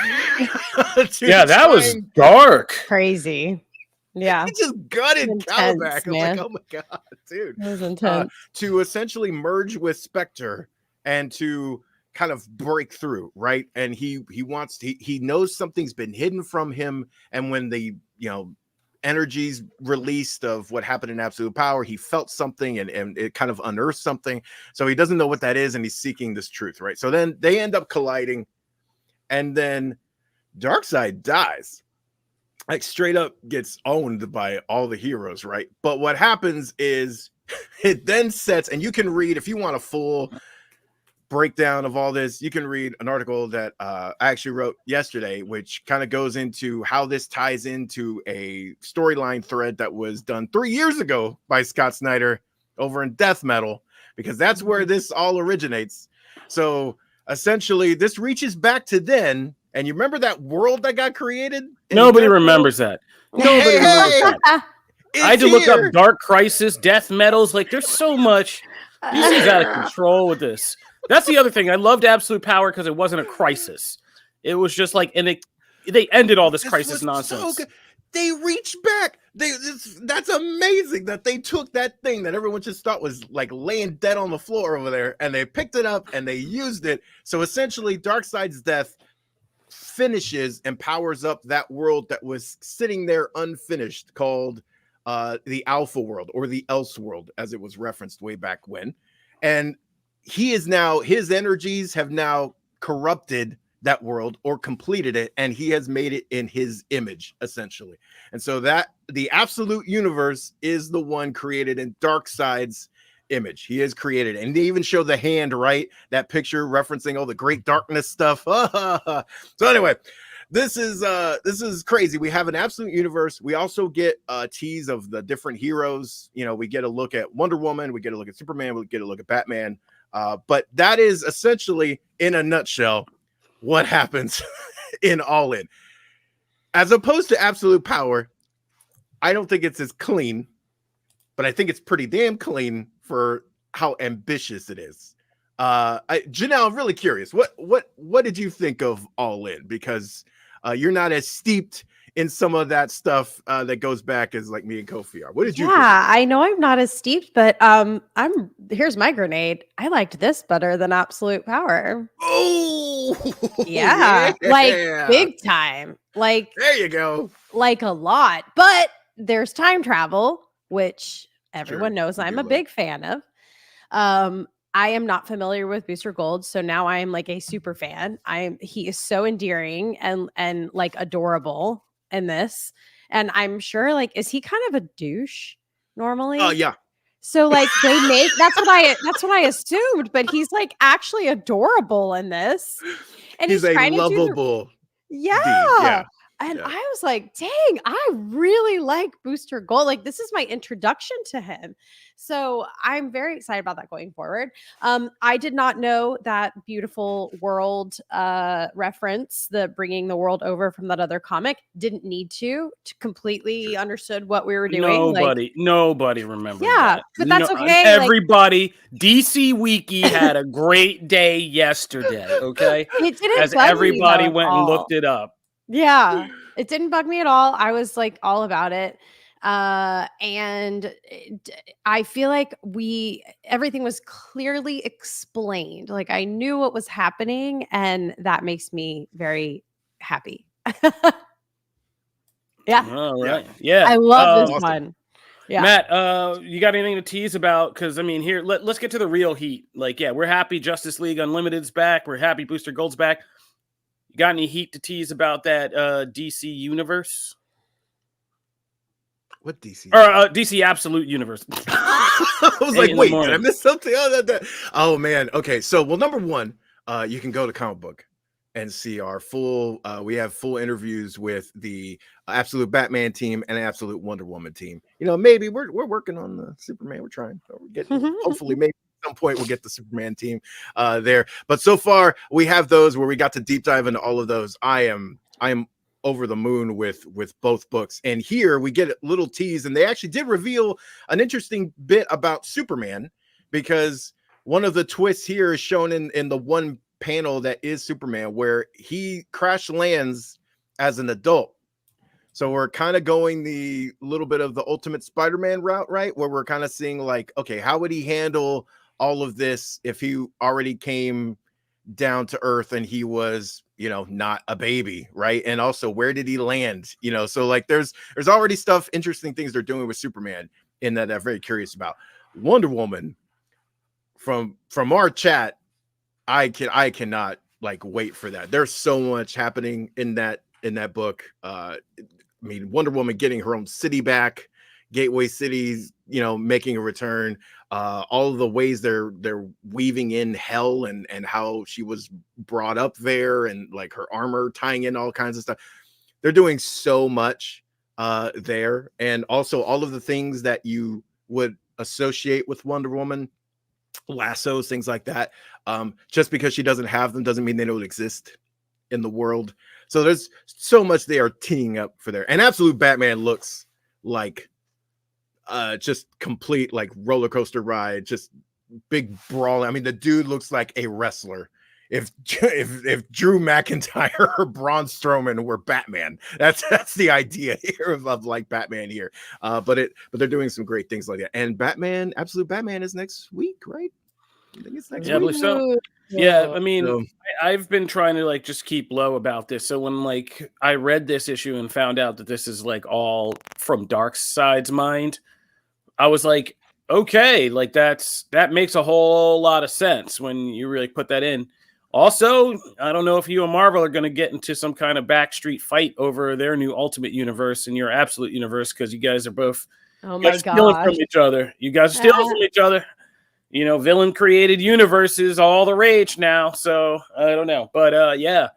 Yeah, that was dark, crazy. Yeah, he just gutted Calabac. I was like, oh my god, dude. That was intense. To essentially merge with Spectre and to kind of break through, right? And he knows something's been hidden from him. And when the energies released of what happened in Absolute Power, he felt something and it kind of unearthed something. So he doesn't know what that is, and he's seeking this truth, right? So then they end up colliding, and then Darkseid dies. Like straight up gets owned by all the heroes, right? But what happens is it then sets, and you can read, if you want a full breakdown of all this, you can read an article that I actually wrote yesterday, which kind of goes into how this ties into a storyline thread that was done 3 years ago by Scott Snyder over in Death Metal, because that's where this all originates. So essentially this reaches back to then. And you remember that world that got created? Nobody remembers that. Nobody remembers that. I had to look up Dark Crisis, Death Metals. Like, there's so much. DC's out of control with this. That's the other thing. I loved Absolute Power because it wasn't a crisis. It was just like, and it they ended all this This crisis was so nonsense. good. They reached back. That's amazing that they took that thing that everyone just thought was like laying dead on the floor over there, and they picked it up and they used it. So essentially, Darkseid's death finishes and powers up that world that was sitting there unfinished, called the Alpha world, or the Else world, as it was referenced way back when. And he is now, his energies have now corrupted that world or completed it, and he has made it in his image, essentially. And so that the absolute universe is the one created in Darkseid's image. He has created it. And they even show the hand, right? That picture referencing all the great darkness stuff. So anyway, this is crazy. We have an absolute universe. We also get a tease of the different heroes. You know, we get a look at Wonder Woman, we get a look at Superman, we get a look at Batman. But that is essentially, in a nutshell, what happens in All In. As opposed to Absolute Power, I don't think it's as clean, but I think it's pretty damn clean for how ambitious it is. Janelle, I'm really curious. What did you think of All In? Because you're not as steeped in some of that stuff that goes back as like me and Kofi are. What did you think? Yeah, I know I'm not as steeped, but here's my grenade. I liked this better than Absolute Power. Oh Yeah, like big time. Like there you go. Like a lot. But there's time travel, which everyone knows I'm a big fan of. I am not familiar with Booster Gold, so now I am like a super fan. He is so endearing and like adorable in this. And I'm sure, like, is he kind of a douche normally? Oh yeah. So like they make that's what I assumed, but he's like actually adorable in this. And he's a trying lovable to yeah. yeah. And Yeah. I was like, dang, I really like Booster Gold. Like, this is my introduction to him. So I'm very excited about that going forward. I did not know that beautiful world reference, the bringing the world over from that other comic. Didn't need to completely understood what we were doing. Nobody remembers. Yeah, that. but that's okay. Everybody, DC Wiki had a great day yesterday. Okay, it didn't as bug everybody me, though, went and looked it up. Yeah, it didn't bug me at all. I was like all about it. And I feel like everything was clearly explained. Like I knew what was happening, and that makes me very happy. Yeah. All right. Yeah. I love this awesome. one. Yeah. Matt, you got anything to tease about? Because I mean, here, let's get to the real heat. Like, yeah, we're happy Justice League Unlimited's back. We're happy Booster Gold's back. You got any heat to tease about that DC universe? What DC? Or DC Absolute Universe. I was like, wait, did I miss something? Oh man. Okay. So, well, number one, you can go to Comic Book and see our full. We have full interviews with the Absolute Batman team and Absolute Wonder Woman team. You know, maybe we're working on the Superman. We're trying. We're getting. Hopefully, maybe at some point we'll get the Superman team there. But so far, we have those where we got to deep dive into all of those. I am over the moon with both books, and here we get a little tease, and they actually did reveal an interesting bit about Superman, because one of the twists here is shown in the one panel that is Superman, where he crash lands as an adult. So we're kind of going the little bit of the Ultimate Spider-Man route, right? Where we're kind of seeing like, okay, how would he handle all of this if he already came down to earth and he was, you know, not a baby, right? And also, where did he land? You know, so like there's already stuff, interesting things they're doing with Superman in that I'm very curious about. Wonder Woman, from our chat, I cannot like wait for that. There's so much happening in that book. I mean, Wonder Woman getting her own city back, Gateway Cities, you know, making a return. All of the ways they're weaving in hell and how she was brought up there, and like her armor tying in all kinds of stuff. They're doing so much there, and also all of the things that you would associate with Wonder Woman, lassos, things like that. Just because she doesn't have them doesn't mean they don't exist in the world. So there's so much they are teeing up for there. And Absolute Batman looks like just complete like roller coaster ride, just big brawl. I mean, the dude looks like a wrestler if Drew McIntyre or Braun Strowman were Batman. That's the idea here of like Batman here. But they're doing some great things like that. And Batman, Absolute Batman is next week, right? I think it's next Yeah, I week. believe so. Yeah, I mean, So, I've been trying to like just keep low about this. So when like I read this issue and found out that this is like all from Darkseid's mind, I was like, okay, like that makes a whole lot of sense when you really put that in. Also, I don't know if you and Marvel are going to get into some kind of backstreet fight over their new Ultimate Universe and your Absolute Universe, because you guys are both stealing from each other. You guys are stealing from each other. You know, villain created universes all the rage now. So I don't know, but yeah,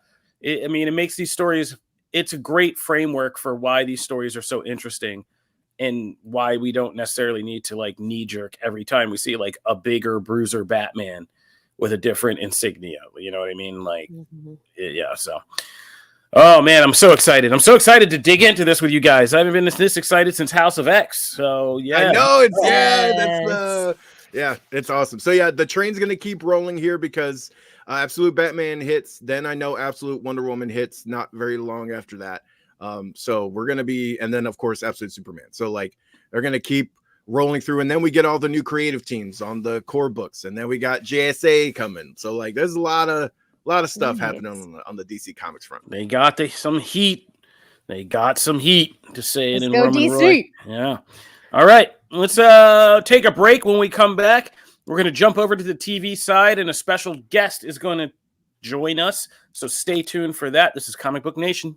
I mean, it makes these stories. It's a great framework for why these stories are so interesting, and why we don't necessarily need to like knee jerk every time we see like a bigger bruiser Batman with a different insignia. You know what I mean? Like, yeah. So, oh man, I'm so excited. I'm so excited to dig into this with you guys. I haven't been this excited since House of X. So yeah, I know it's awesome. So yeah, the train's gonna keep rolling here because Absolute Batman hits. Then I know Absolute Wonder Woman hits not very long after that. So we're gonna be, and then of course Absolute Superman. So like they're gonna keep rolling through, and then we get all the new creative teams on the core books, and then we got JSA coming. So like there's a lot of stuff happening on the DC Comics front. They got some heat. They got some heat, to say it in go Roman DC. Roy. Yeah. All right. Let's take a break. When we come back, we're going to jump over to the TV side, and a special guest is going to join us. So stay tuned for that. This is Comic Book Nation.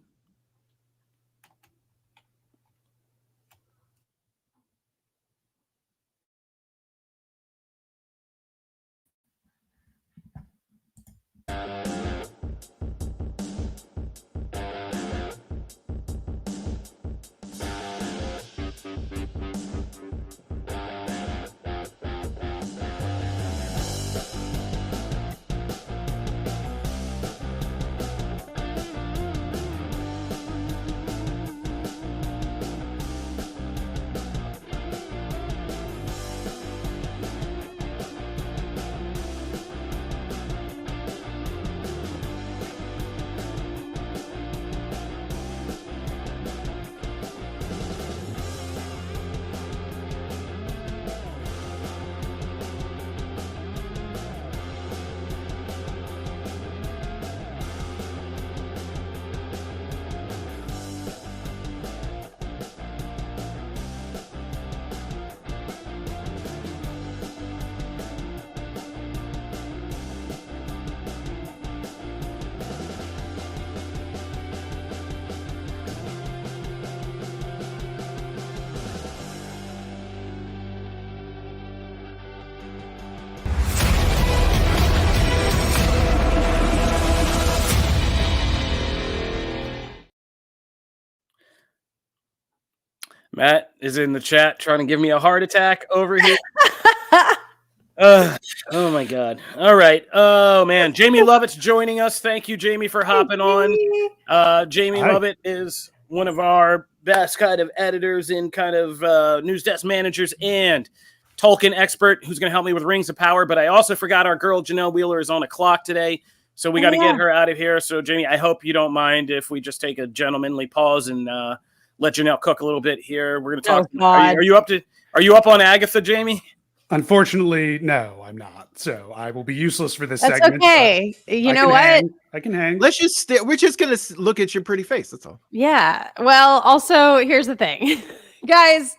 Matt is in the chat trying to give me a heart attack over here. Oh my God. All right. Oh man. Jamie Lovett's joining us. Thank you, Jamie, for hopping on. Jamie Lovett is one of our best kind of editors and kind of news desk managers and Tolkien expert who's going to help me with Rings of Power. But I also forgot our girl Janelle Wheeler is on a clock today. So we got to get her out of here. So Jamie, I hope you don't mind if we just take a gentlemanly pause and let Janelle cook a little bit here. We're going to talk. Are you up on Agatha, Jamie? Unfortunately, no, I'm not. So I will be useless for this That's segment. Okay. You know what? I can hang. Let's just we're just going to look at your pretty face. That's all. Yeah. Well, also, here's the thing. Guys,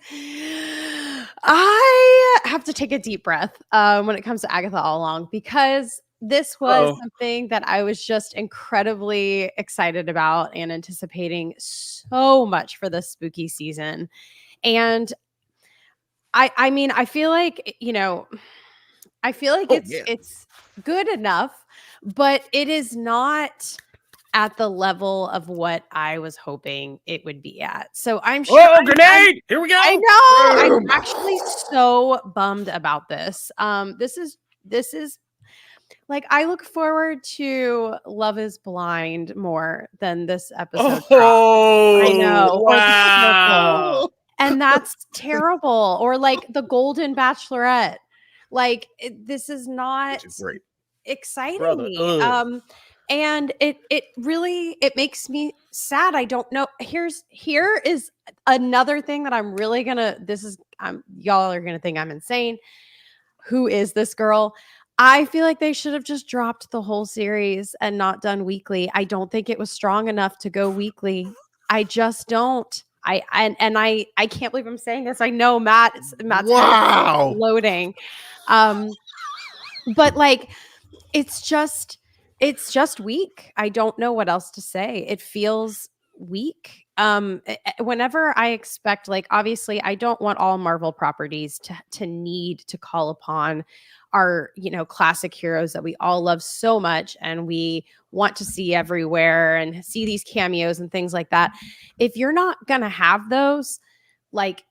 I have to take a deep breath when it comes to Agatha All Along, because this was something that I was just incredibly excited about and anticipating so much for this spooky season. And I mean, I feel like, it's good enough, but it is not at the level of what I was hoping it would be at. So I'm sure. Oh, grenade! Here we go. I know. I'm actually so bummed about this. This is like, I look forward to Love is Blind more than this episode. I know. Wow. And that's terrible. Or like the Golden Bachelorette. Like, this is not. Which is great. exciting Brother, me. ugh. And it really makes me sad. I don't know. Here is another thing that I'm really gonna. Y'all are gonna think I'm insane. Who is this girl? I feel like they should have just dropped the whole series and not done weekly. I don't think it was strong enough to go weekly. I just don't. I can't believe I'm saying this. I know Matt's Wow. loading. But like it's just weak. I don't know what else to say. It feels weak. Whenever I expect, like, obviously I don't want all Marvel properties to need to call upon our, classic heroes that we all love so much and we want to see everywhere and see these cameos and things like that. If you're not gonna have those, like,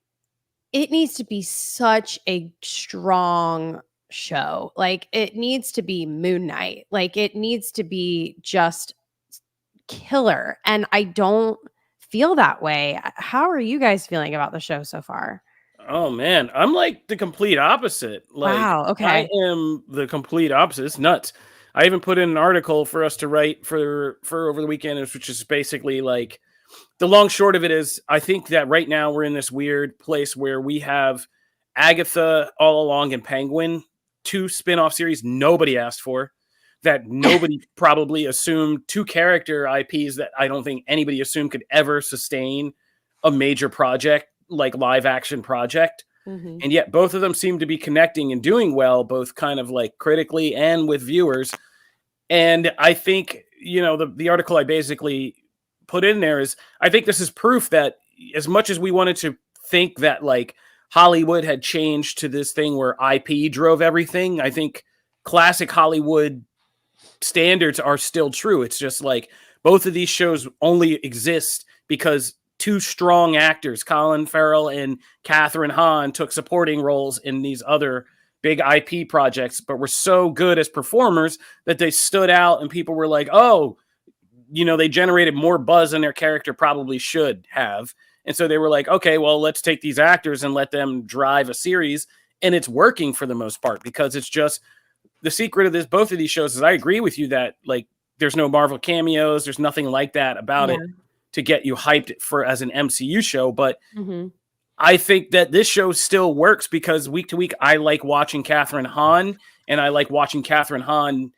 it needs to be such a strong show. Like, it needs to be Moon Knight. Like, it needs to be just killer. And I don't feel that way. How are you guys feeling about the show so far? Oh man, I'm like the complete opposite. Like, Wow, I okay. am the complete opposite. It's nuts. I even put in an article for us to write for over the weekend, which is basically like the long short of it is I think that right now we're in this weird place where we have Agatha All Along and Penguin, 2 spin-off series nobody asked for, that nobody probably assumed, 2 character IPs that I don't think anybody assumed could ever sustain a major project, like live action project. Mhm. And yet both of them seem to be connecting and doing well, both kind of like critically and with viewers. And I think, the article I basically put in there is I think this is proof that as much as we wanted to think that like Hollywood had changed to this thing where IP drove everything, I think classic Hollywood standards are still true. It's just like both of these shows only exist because 2 strong actors, Colin Farrell and Catherine Hahn, took supporting roles in these other big IP projects, but were so good as performers that they stood out and people were like, oh, they generated more buzz than their character probably should have. And so they were like, okay, well, let's take these actors and let them drive a series. And it's working for the most part because it's just the secret of both of these shows is I agree with you that like there's no Marvel cameos. There's nothing like that about it to get you hyped for as an MCU show. But I think that this show still works because week to week, I like watching Catherine Hahn and I like watching Catherine Hahn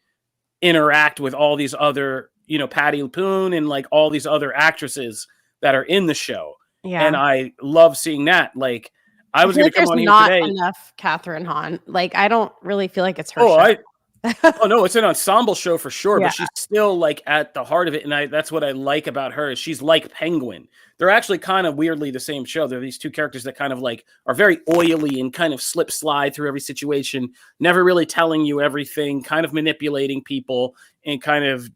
interact with all these other, Patty LuPone and like all these other actresses that are in the show. Yeah. And I love seeing that. Like I was going to come on here not today. Enough Catherine Hahn. Like, I don't really feel like it's her Oh, show. Oh no, it's an ensemble show for sure, Yeah. but she's still like at the heart of it. And that's what I like about her is she's like Penguin. They're actually kind of weirdly the same show. They're these 2 characters that kind of like are very oily and kind of slip slide through every situation, never really telling you everything, kind of manipulating people and kind of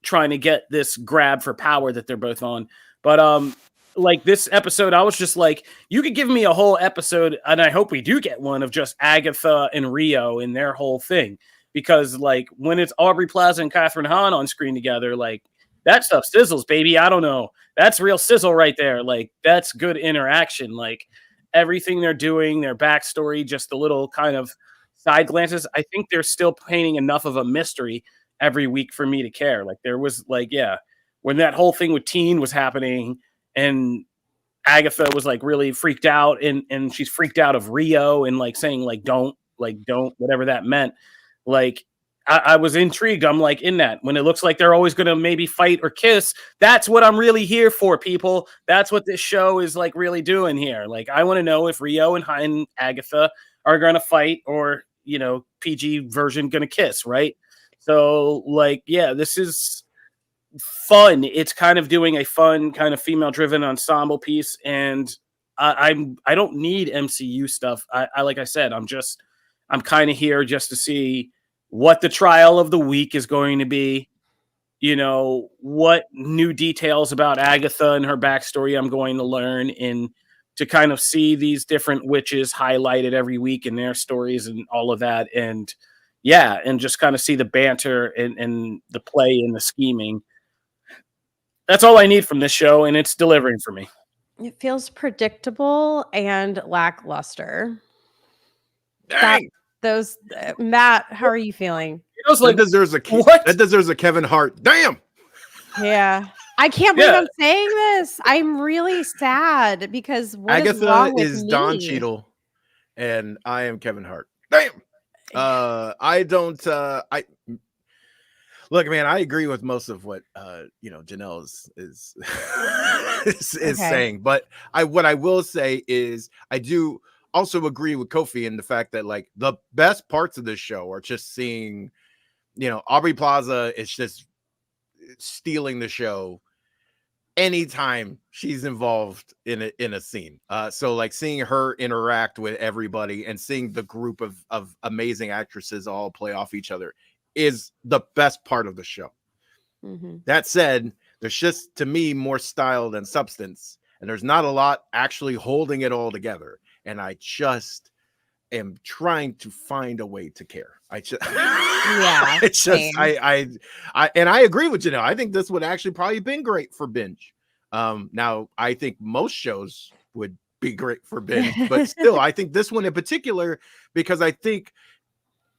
trying to get this grab for power that they're both on. But like this episode, I was just like, you could give me a whole episode, and I hope we do get one of just Agatha and Rio and their whole thing. Because like when it's Aubrey Plaza and Catherine Hahn on screen together, like that stuff sizzles, baby. I don't know. That's real sizzle right there. Like that's good interaction. Like everything they're doing, their backstory, just the little kind of side glances. I think they're still painting enough of a mystery every week for me to care. Like there was like, when that whole thing with Teen was happening and Agatha was like really freaked out and she's freaked out of Rio and like saying like, don't, whatever that meant. Like I was intrigued. I'm like in that when it looks like they're always going to maybe fight or kiss. That's what I'm really here for, people. That's what this show is like really doing here. Like I want to know if Rio and Agatha are going to fight or, PG version going to kiss. Right. So like, this is fun. It's kind of doing a fun kind of female driven ensemble piece. And I don't need MCU stuff. I like I said, I'm kind of here just to see what the trial of the week is going to be, what new details about Agatha and her backstory I'm going to learn and to kind of see these different witches highlighted every week in their stories and all of that. And and just kind of see the banter and the play and the scheming. That's all I need from this show, and it's delivering for me. It feels predictable and lackluster. Dang. Matt, how are you feeling? I was like, that deserves a Kevin Hart. Damn. Yeah. I can't believe I'm saying this. I'm really sad because what is Agatha wrong with is me? Don Cheadle, and I am Kevin Hart. Damn. I don't. I look, man. I agree with most of what Janelle is saying, but what I will say is I do also agree with Kofi in the fact that like the best parts of this show are just seeing, Aubrey Plaza is just stealing the show anytime she's involved in a scene. So like seeing her interact with everybody and seeing the group of amazing actresses all play off each other is the best part of the show. Mm-hmm. That said, there's just, to me, more style than substance, and there's not a lot actually holding it all together. And I just am trying to find a way to care. It's just and I agree with I think this would actually probably been great for binge. Now I think most shows would be great for binge, but still I think this one in particular, because I think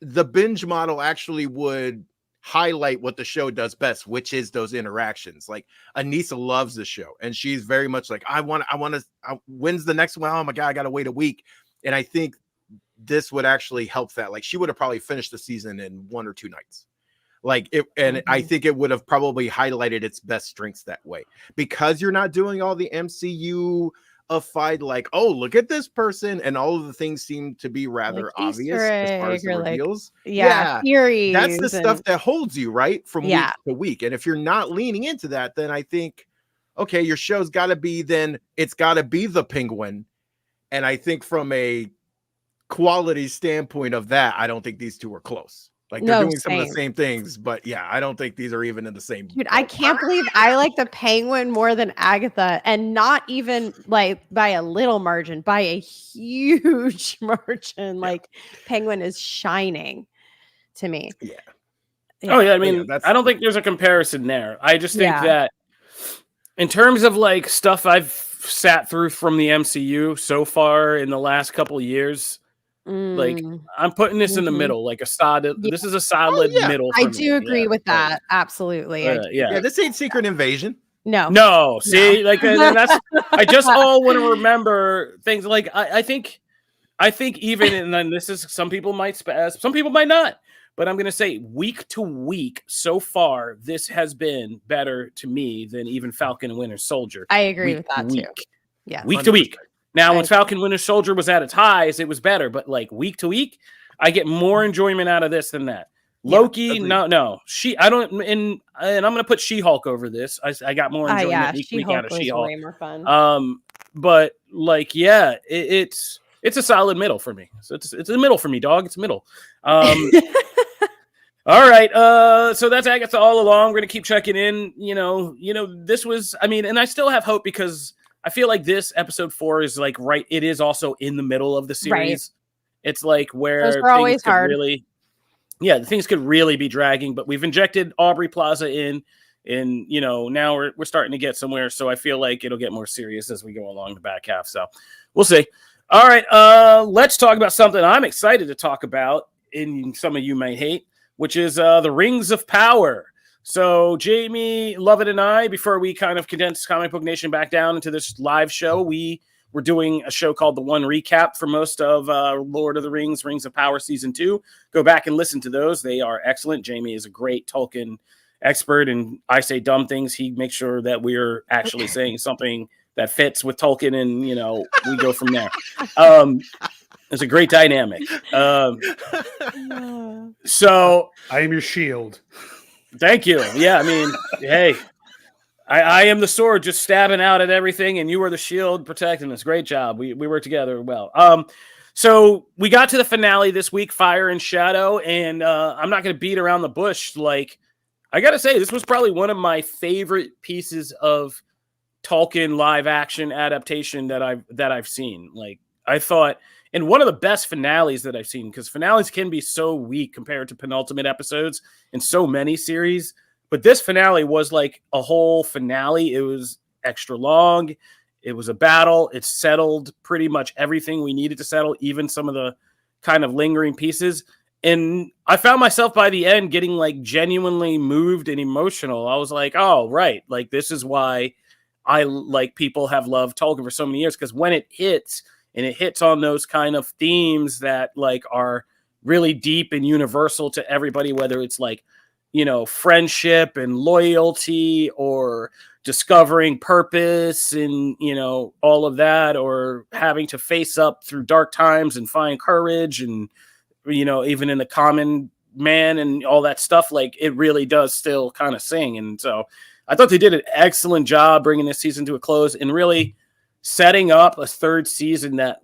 the binge model actually would highlight what the show does best, which is those interactions. Like Anissa loves the show, and she's very much like, I want to, when's the next one? Oh my God, I got to wait a week. And I think this would actually help that. Like she would have probably finished the season in 1 or 2 nights. Like it, and I think it would have probably highlighted its best strengths that way, because you're not doing all the MCU fight, like, oh, look at this person, and all of the things seem to be rather like obvious as far as the reveals. Theories, that's the stuff that holds you right from week to week. And if you're not leaning into that, then I think, okay, your show's got to be, then it's got to be the Penguin. And I think from a quality standpoint of that, I don't think these two are close. Like they're doing some of the same things, but I don't think these are even in the same. Dude, I can't believe I like the Penguin more than Agatha, and not even like by a little margin, by a huge margin. Like Penguin is shining to me. Oh yeah, I mean, I don't think there's a comparison there. I just think that in terms of like stuff I've sat through from the MCU so far in the last couple of years, like I'm putting this in the middle, like a solid. This is a solid middle. I do agree with that. Absolutely. This ain't Secret Invasion. No. See, like that's. I just all want to remember things like I think even, and then this is, some people might spaz, some people might not, but I'm gonna say week to week so far, this has been better to me than even Falcon and Winter Soldier. I agree with that too. Yeah, week to week. Now, when Falcon Winter Soldier was at its highs, it was better, but like week to week, I get more enjoyment out of this than that. Loki, no. I don't, and I'm gonna put She-Hulk over this. I got more enjoyment week out of She-Hulk. Way more fun. But like, it's a solid middle for me. So it's a middle for me, dog. It's a middle. All right. So that's Agatha All Along. We're gonna keep checking in. This was, I mean, and I still have hope, because I feel like this episode 4 is like it is also in the middle of the series. Right. It's like where those are always hard. Things could really be dragging, but we've injected Aubrey Plaza in, and now we're starting to get somewhere. So I feel like it'll get more serious as we go along the back half. So we'll see. All right, let's talk about something I'm excited to talk about, and some of you may hate, which is the Rings of Power. So Jamie Lovett and I, before we kind of condensed Comic Book Nation back down into this live show, we were doing a show called The One Recap for most of Lord of the Rings, Rings of Power Season 2. Go back and listen to those. They are excellent. Jamie is a great Tolkien expert, and I say dumb things. He makes sure that we're actually saying something that fits with Tolkien, and, we go from there. It's a great dynamic. So I am your shield. Thank you. Yeah, I mean, hey, I am the sword just stabbing out at everything, and you are the shield protecting us. Great job. We work together well. So we got to the finale this week, Fire and Shadow, and I'm not going to beat around the bush. Like, I got to say, this was probably one of my favorite pieces of Tolkien live action adaptation that I've seen. Like, I thought, and one of the best finales that I've seen, because finales can be so weak compared to penultimate episodes in so many series. But this finale was like a whole finale. It was extra long. It was a battle. It settled pretty much everything we needed to settle, even some of the kind of lingering pieces. And I found myself by the end getting like genuinely moved and emotional. I was like, oh, right. Like, this is why people have loved Tolkien for so many years. Because when it hits, and it hits on those kind of themes that like are really deep and universal to everybody, whether it's like, friendship and loyalty, or discovering purpose and, all of that, or having to face up through dark times and find courage, and, even in the common man and all that stuff, like it really does still kind of sing. And so I thought they did an excellent job bringing this season to a close and really setting up a third season that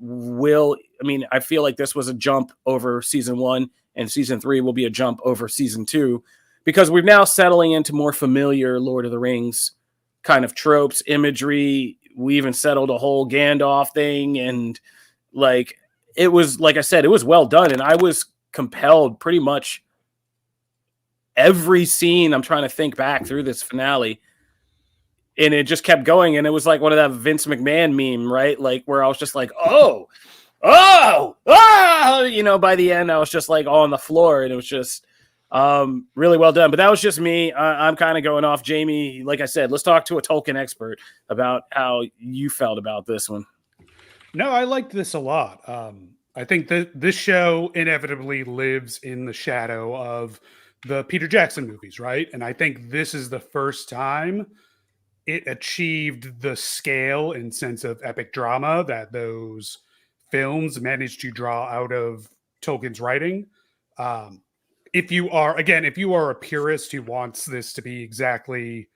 I feel like this was a jump over season 1, and season 3 will be a jump over season 2, because we're now settling into more familiar Lord of the Rings kind of tropes, imagery. We even settled a whole Gandalf thing. And like, it was, like I said, it was well done. And I was compelled pretty much every scene. I'm trying to think back through this finale, and it just kept going. And it was like one of that Vince McMahon meme, right? Like where I was just like, oh, by the end I was just like on the floor, and it was just really well done. But that was just me. I'm kind of going off. Jamie, like I said, let's talk to a Tolkien expert about how you felt about this one. No, I liked this a lot. I think that this show inevitably lives in the shadow of the Peter Jackson movies, right? And I think this is the first time it achieved the scale and sense of epic drama that those films managed to draw out of Tolkien's writing. If you are a purist who wants this to be exactly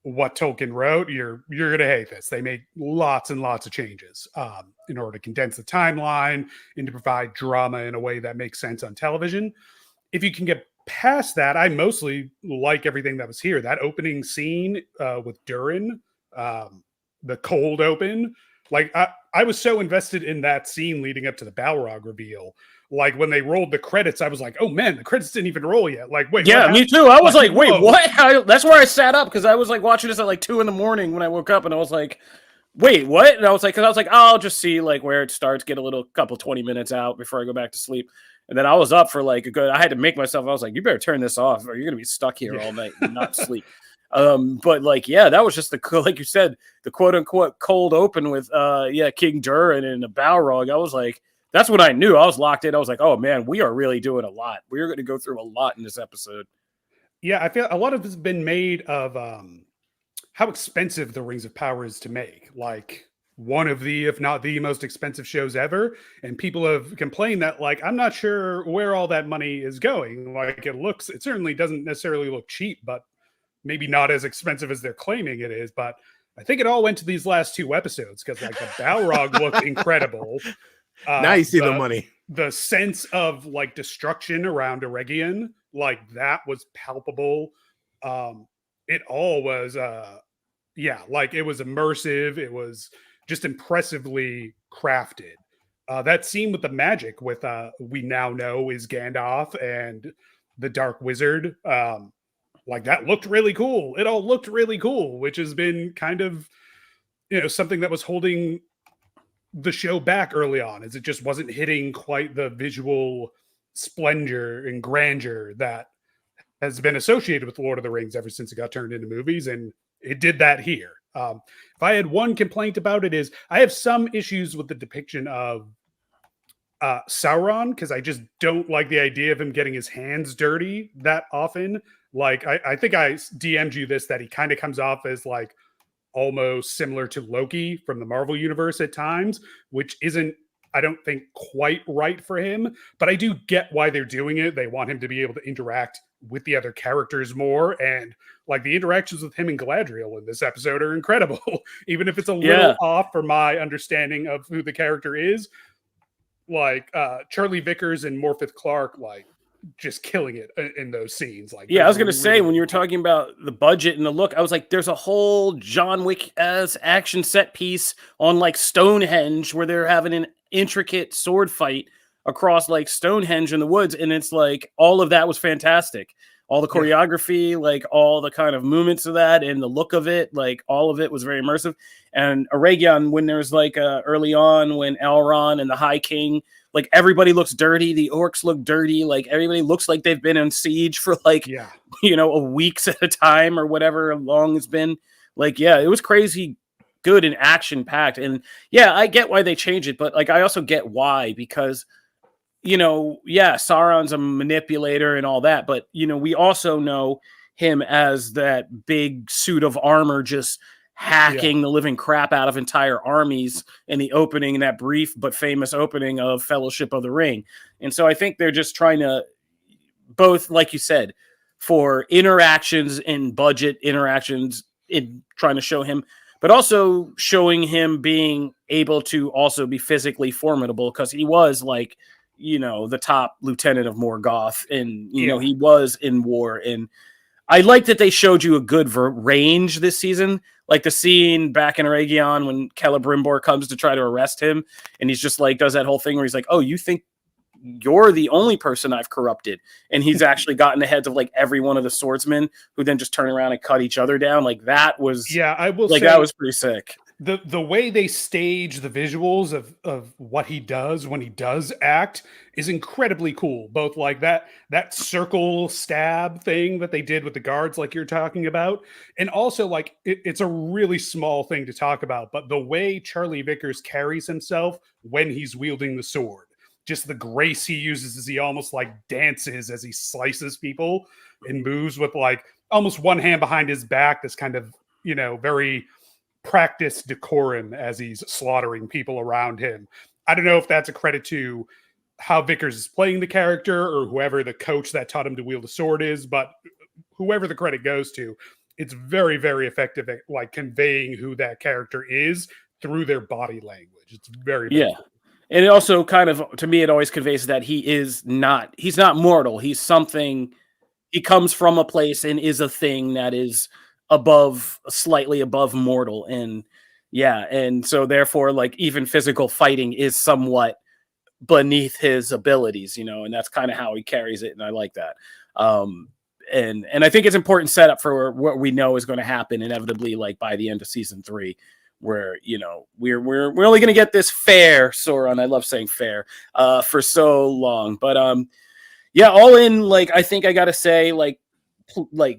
what Tolkien wrote, you're going to hate this. They make lots and lots of changes in order to condense the timeline and to provide drama in a way that makes sense on television. If you can get past that, I mostly like everything that was here. That opening scene with Durin, the cold open, like I was so invested in that scene leading up to the Balrog reveal. Like when they rolled the credits, I was like, "Oh man, the credits didn't even roll yet!" Like, wait, yeah, me too. I was like, "Wait, what?" That's where I sat up, because I was like watching this at like 2 a.m. when I woke up, and I was like, "Wait, what?" And I was like, oh, I'll just see like where it starts, get a couple 20 minutes out before I go back to sleep. And then I was up for like I had to make myself. I was like, "You better turn this off, or you're gonna be stuck here all night and not sleep." But like, yeah, that was just like you said, the quote unquote cold open with King Durin and the Balrog. I was like, that's what I knew. I was locked in. I was like, oh man, we are really doing a lot. We're going to go through a lot in this episode. Yeah, I feel a lot of this has been made of how expensive the Rings of Power is to make. Like one of the, if not the most expensive shows ever. And people have complained that, like, I'm not sure where all that money is going. Like it certainly doesn't necessarily look cheap, but maybe not as expensive as they're claiming it is. But I think it all went to these last 2 episodes, because like the Balrog looked incredible. Now you see the money. The sense of like destruction around Eregion, like that was palpable. It all was, like it was immersive. It was just impressively crafted. That scene with the magic with we now know is Gandalf and the Dark Wizard, like that looked really cool. It all looked really cool, which has been kind of, something that was holding the show back early on, is it just wasn't hitting quite the visual splendor and grandeur that has been associated with the Lord of the Rings ever since it got turned into movies, and it did that here. If I had one complaint about it, is I have some issues with the depiction of Sauron, because I just don't like the idea of him getting his hands dirty that often. Like I think I DM'd you this, that he kind of comes off as like almost similar to Loki from the Marvel universe at times, which isn't, I don't think, quite right for him. But I do get why they're doing it. They want him to be able to interact with the other characters more. And like the interactions with him and Galadriel in this episode are incredible, even if it's a little off for my understanding of who the character is. Like Charlie Vickers and Morpeth Clark, like just killing it in those scenes. Like, yeah, I was gonna say, when you were talking about the budget and the look, I was like, there's a whole John Wick as action set piece on like Stonehenge where they're having an intricate sword fight across like Stonehenge in the woods, and it's like all of that was fantastic. all the choreography, like all the kind of movements of that and the look of it, like all of it was very immersive. And Aragon, when there's like early on when Elrond and the High King, like everybody looks dirty, the orcs look dirty, like everybody looks like they've been in siege for like a weeks at a time or whatever long it's been. Like, yeah, it was crazy good and action packed. And yeah, I get why they changed it, but like I also get why, because Sauron's a manipulator and all that, but we also know him as that big suit of armor just hacking the living crap out of entire armies in the opening, in that brief but famous opening of Fellowship of the Ring. And so I think they're just trying to both, like you said, for interactions and budget interactions in trying to show him, but also showing him being able to also be physically formidable, because he was like, the top lieutenant of Morgoth, and he was in war. And I like that they showed you a good range this season, like the scene back in Aragon when Celebrimbor comes to try to arrest him, and he's just like does that whole thing where he's like, "Oh, you think you're the only person I've corrupted?" And he's actually gotten the heads of like every one of the swordsmen, who then just turn around and cut each other down. Like that was I will say that was pretty sick. The way they stage the visuals of what he does when he does act is incredibly cool. Both like that circle stab thing that they did with the guards, like you're talking about, and also like it's a really small thing to talk about, but the way Charlie Vickers carries himself when he's wielding the sword, just the grace he uses as he almost like dances as he slices people and moves with like almost one hand behind his back, this kind of very practice decorum as he's slaughtering people around him. I don't know if that's a credit to how Vickers is playing the character or whoever the coach that taught him to wield a sword is, but whoever the credit goes to, it's very, very effective at like conveying who that character is through their body language. It's very, very cool. And it also kind of, to me, it always conveys that he's not mortal. He's something, he comes from a place and is a thing that is slightly above mortal. And so therefore, like even physical fighting is somewhat beneath his abilities, and that's kind of how he carries it. And I like that. And I think it's important setup for what we know is going to happen inevitably, like by the end of season 3, where, we're only going to get this fair Sauron. I love saying fair, for so long, but, all in, like, I think I got to say, like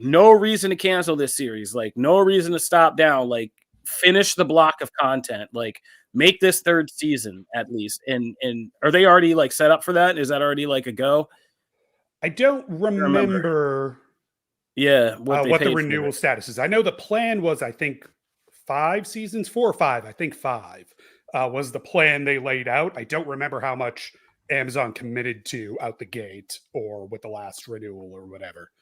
no reason to cancel this series, like no reason to stop down, like finish the block of content, like make this 3rd season at least. And are they already like set up for that? Is that already like a go? I don't remember. What the renewal status is. I know the plan was, I think 5 seasons, 4 or 5, I think 5 was the plan they laid out. I don't remember how much Amazon committed to out the gate or with the last renewal or whatever.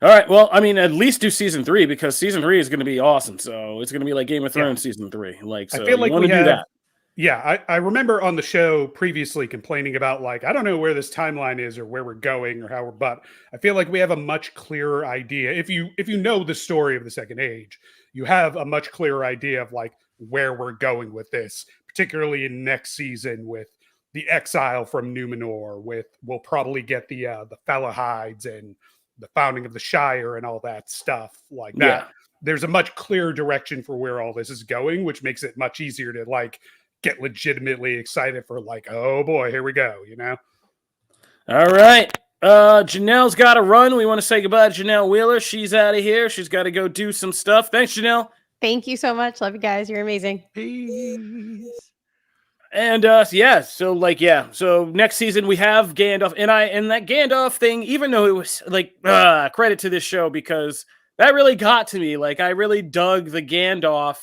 All right. Well, I mean, at least do season 3, because season 3 is going to be awesome. So it's going to be like Game of Thrones season 3. Like, so I feel like we do that. Yeah, I remember on the show previously complaining about like, I don't know where this timeline is or where we're going or how we're, but I feel like we have a much clearer idea. If you know the story of the Second Age, you have a much clearer idea of like where we're going with this, particularly in next season with the exile from Numenor. We'll probably get the Falahides and the founding of the Shire and all that stuff like that. Yeah. There's a much clearer direction for where all this is going, which makes it much easier to like get legitimately excited for like, oh boy, here we go, All right. Janelle's got to run. We want to say goodbye to Janelle Wheeler. She's out of here. She's got to go do some stuff. Thanks, Janelle. Thank you so much. Love you guys. You're amazing. Peace. And so next season we have Gandalf, and that Gandalf thing, even though it was like credit to this show, because that really got to me. Like I really dug the Gandalf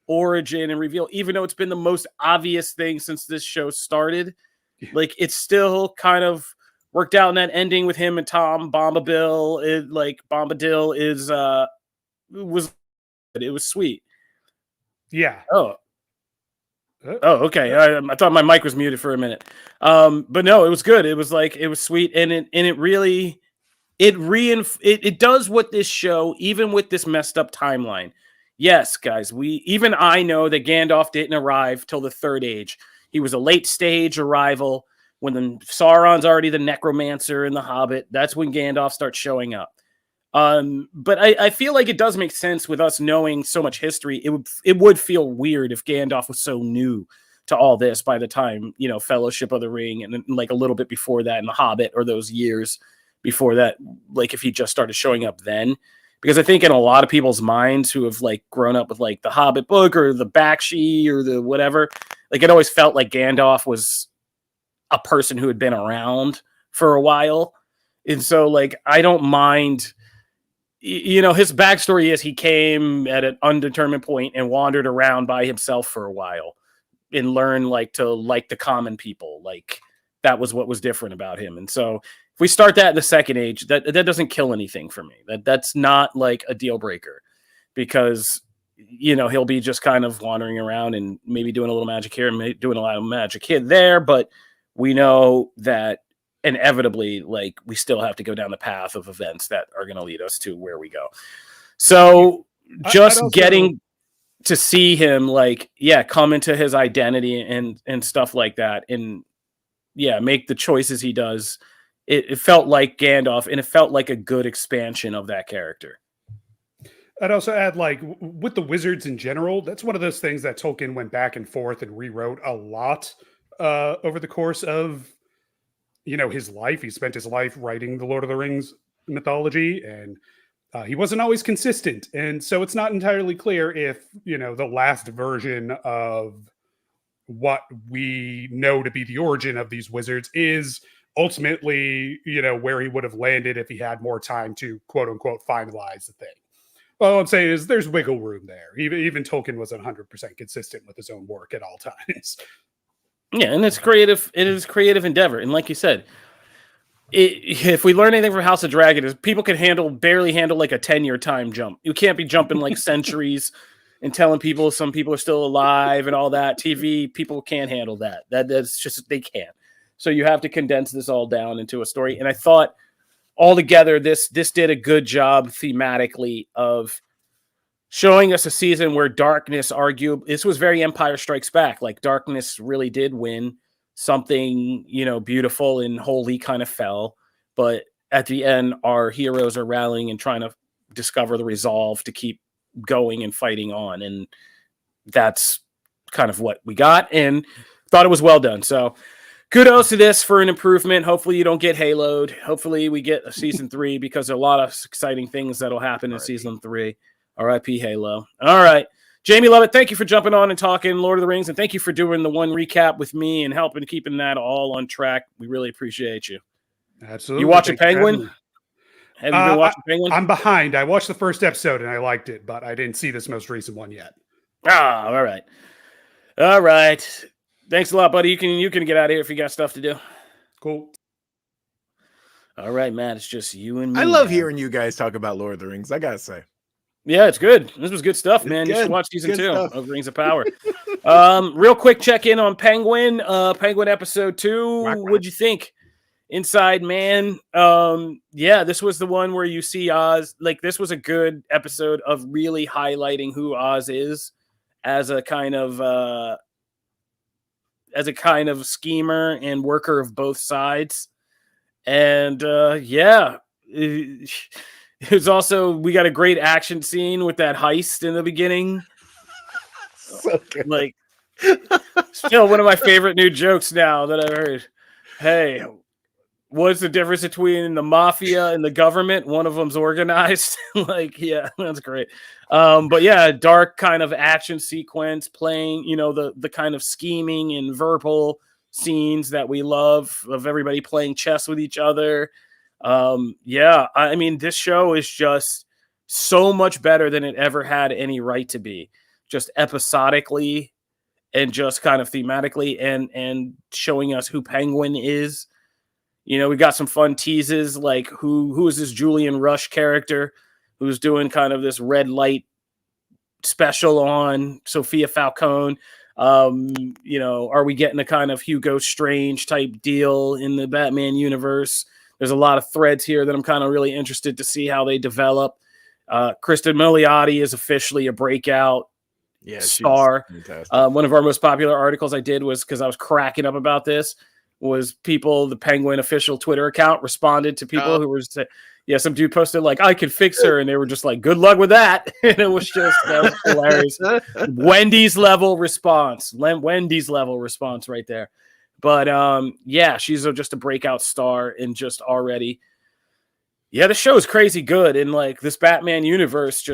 origin and reveal, even though it's been the most obvious thing since this show started. Like it's still kind of worked out in that ending with him and Tom Bombadil. Bombadil was sweet. Yeah. Oh, okay. I thought my mic was muted for a minute. But no, it was good. It was sweet, and it does what this show, even with this messed up timeline. Yes, guys, I know that Gandalf didn't arrive till the 3rd Age. He was a late stage arrival. when the Sauron's already the necromancer in the Hobbit. That's when Gandalf starts showing up. But I feel like it does make sense with us knowing so much history. It would feel weird if Gandalf was so new to all this by the time, you know, Fellowship of the Ring and like a little bit before that in the Hobbit, or those years before that, like if he just started showing up then. Because I think in a lot of people's minds who have like grown up with like the Hobbit book or the Bakshi or the whatever, like it always felt like Gandalf was a person who had been around for a while. And so like, I don't mind, you know, his backstory is he came at an undetermined point and wandered around by himself for a while and learned like to like the common people. Like that was what was different about him. And so if we start that in the Second Age, that doesn't kill anything for me. That's not like a deal breaker, because, you know, he'll be just kind of wandering around and maybe doing a little magic here and doing a lot of magic here there. But we know that inevitably, like, we still have to go down the path of events that are going to lead us to where we go. So just getting to see him, like, yeah, come into his identity and stuff like that, and yeah, make the choices he does. It felt like Gandalf, and it felt like a good expansion of that character. I'd also add, like, with the wizards in general, that's one of those things that Tolkien went back and forth and rewrote a lot over the course of, you know, his life. He spent his life writing the Lord of the Rings mythology, and he wasn't always consistent. And so it's not entirely clear if, you know, the last version of what we know to be the origin of these wizards is ultimately, you know, where he would have landed if he had more time to quote unquote finalize the thing. Well, all I'm saying is there's wiggle room there. Even Tolkien wasn't 100% consistent with his own work at all times. Yeah, and it's creative. It is creative endeavor, and like you said, if we learn anything from House of Dragon, is people can barely handle like a 10-year time jump. You can't be jumping like centuries and telling people some people are still alive and all that. TV people can't handle that. That's just, they can't. So you have to condense this all down into a story. And I thought altogether this did a good job thematically of showing us a season where darkness this was very Empire Strikes Back. Like darkness really did win. Something, you know, beautiful and holy kind of fell. But at the end, our heroes are rallying and trying to discover the resolve to keep going and fighting on. And that's kind of what we got, and thought it was well done. So kudos to this for an improvement. Hopefully you don't get haloed. Hopefully we get a season 3, because there are a lot of exciting things that'll happen in season 3. R.I.P. Halo. All right. Jamie Lovett, thank you for jumping on and talking Lord of the Rings, and thank you for doing the one recap with me and helping keeping that all on track. We really appreciate you. Absolutely. You watching Penguin? Have you been watching Penguin? I'm behind. I watched the first episode and I liked it, but I didn't see this most recent one yet. All right. All right. Thanks a lot, buddy. You can get out of here if you got stuff to do. Cool. All right, Matt. It's just you and me. I love hearing you guys talk about Lord of the Rings. I gotta say. Yeah, it's good. This was good stuff, man. Good. You should watch season 2 stuff. of Rings of Power. Real quick check-in on Penguin. Penguin episode 2. What'd you think? Inside Man. Yeah, this was the one where you see Oz. Like, this was a good episode of really highlighting who Oz is as a kind of schemer and worker of both sides. And yeah. It was also, we got a great action scene with that heist in the beginning. So good. Like, still one of my favorite new jokes now that I've heard. Hey, what's the difference between the mafia and the government? One of them's organized. Like, yeah, that's great. But yeah, dark kind of action sequence playing, you know, the kind of scheming and verbal scenes that we love of everybody playing chess with each other. Yeah, I mean, this show is just so much better than it ever had any right to be, just episodically and just kind of thematically, and showing us who Penguin is. You know, we got some fun teases, like who is this Julian Rush character who's doing kind of this red light special on Sophia Falcone. You know, are we getting a kind of Hugo Strange type deal in the Batman universe? There's a lot of threads here that I'm kind of really interested to see how they develop. Kristen Milioti is officially a breakout star. Fantastic. One of our most popular articles I did was because I was cracking up about this. was people, the Penguin official Twitter account responded to people who were saying, yeah, some dude posted like, I could fix her. And they were just like, good luck with that. And it was just, that was hilarious. Wendy's level response right there. But yeah, she's just a breakout star and just already. Yeah, the show is crazy good. And like this Batman universe,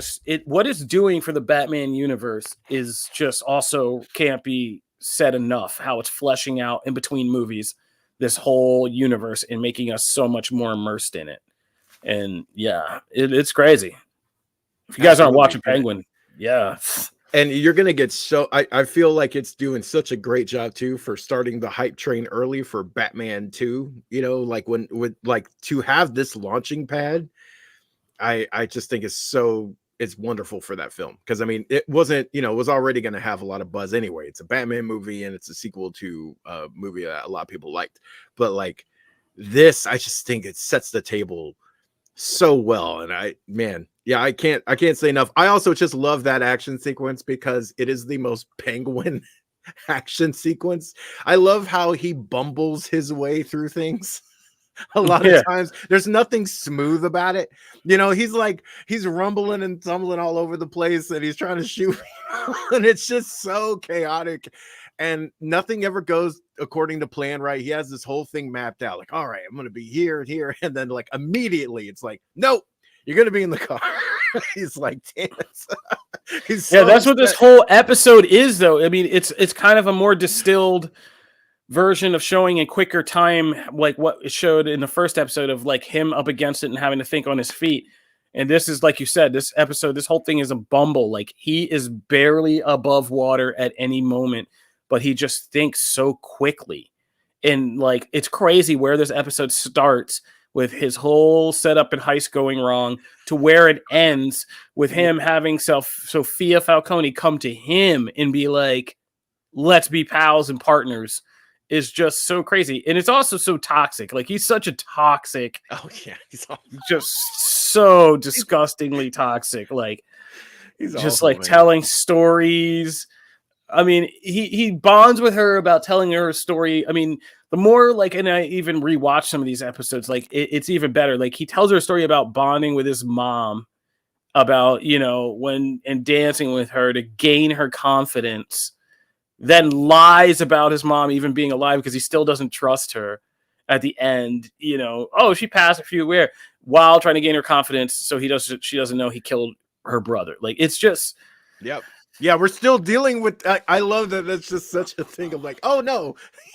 what it's doing for the Batman universe is just also can't be said enough. How it's fleshing out in between movies, this whole universe, and making us so much more immersed in it. And yeah, it's crazy. If you guys aren't watching Penguin, yeah. And you're going to get so, I feel like it's doing such a great job too for starting the hype train early for Batman 2, you know, like like to have this launching pad, I just think it's wonderful for that film. Cause I mean, it wasn't, you know, it was already going to have a lot of buzz anyway. It's a Batman movie and it's a sequel to a movie that a lot of people liked, but like this, I just think it sets the table so well. And I can't say enough. I also just love that action sequence because it is the most Penguin action sequence. I love how he bumbles his way through things. A lot of times there's nothing smooth about it. You know, he's rumbling and tumbling all over the place and he's trying to shoot and it's just so chaotic and nothing ever goes according to plan, right? He has this whole thing mapped out like, all right, I'm going to be here and here. And then like immediately it's like, nope, you're going to be in the car. He's like, damn it. That's what this whole episode is though. I mean, it's kind of a more distilled version of showing in quicker time, like what it showed in the first episode of like him up against it and having to think on his feet. And this is, like you said, this whole thing is a bumble. Like he is barely above water at any moment, but he just thinks so quickly. And like, it's crazy where this episode starts with his whole setup and heist going wrong to where it ends with him having Sophia Falcone come to him and be like, let's be pals and partners, is just so crazy. And it's also so toxic. Like he's such a toxic. Oh yeah. He's just so disgustingly toxic. Like he's just awful, like man. Telling stories. I mean, he bonds with her about telling her a story. I mean, the more like, and I even rewatched some of these episodes, like it's even better. Like he tells her a story about bonding with his mom, about, you know, and dancing with her to gain her confidence, then lies about his mom even being alive because he still doesn't trust her at the end, you know, oh, she passed a few where while trying to gain her confidence. So she doesn't know he killed her brother. Like, it's just, yep. Yeah, we're still dealing with. I love that. That's just such a thing of like, oh no,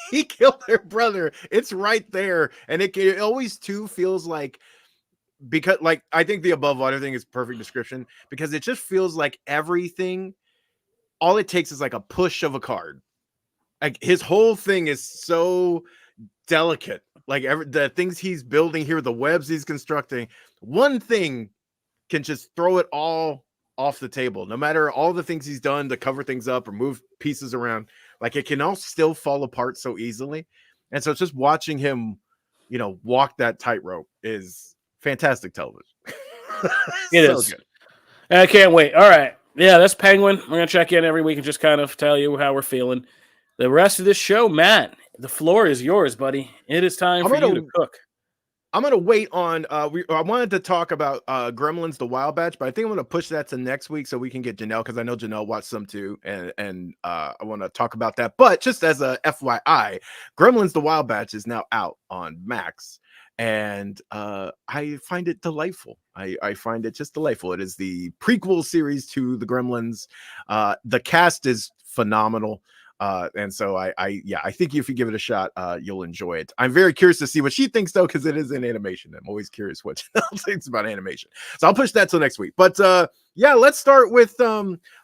he killed her brother. It's right there, and it always too feels like, because like I think the above water thing is perfect description, because it just feels like everything. All it takes is like a push of a card. Like his whole thing is so delicate. Like the things he's building here, the webs he's constructing, one thing can just throw it all off the table. No matter all the things he's done to cover things up or move pieces around, like it can all still fall apart so easily. And so it's just watching him, you know, walk that tightrope is fantastic television. It is. Good. I can't wait. All right. Yeah, that's Penguin. We're going to check in every week and just kind of tell you how we're feeling. The rest of this show, Matt, the floor is yours, buddy. It is time for you to cook. I'm going to wait on, I wanted to talk about Gremlins, the Wild Batch, but I think I'm going to push that to next week so we can get Janelle, because I know Janelle watched some too, and I want to talk about that. But just as a FYI, Gremlins, the Wild Batch is now out on Max, and I find it delightful. I find it just delightful. It is the prequel series to the Gremlins. The cast is phenomenal. And so I think if you give it a shot, you'll enjoy it. I'm very curious to see what she thinks though, because it is in animation. I'm always curious what she thinks about animation. So I'll push that till next week. But yeah, let's start with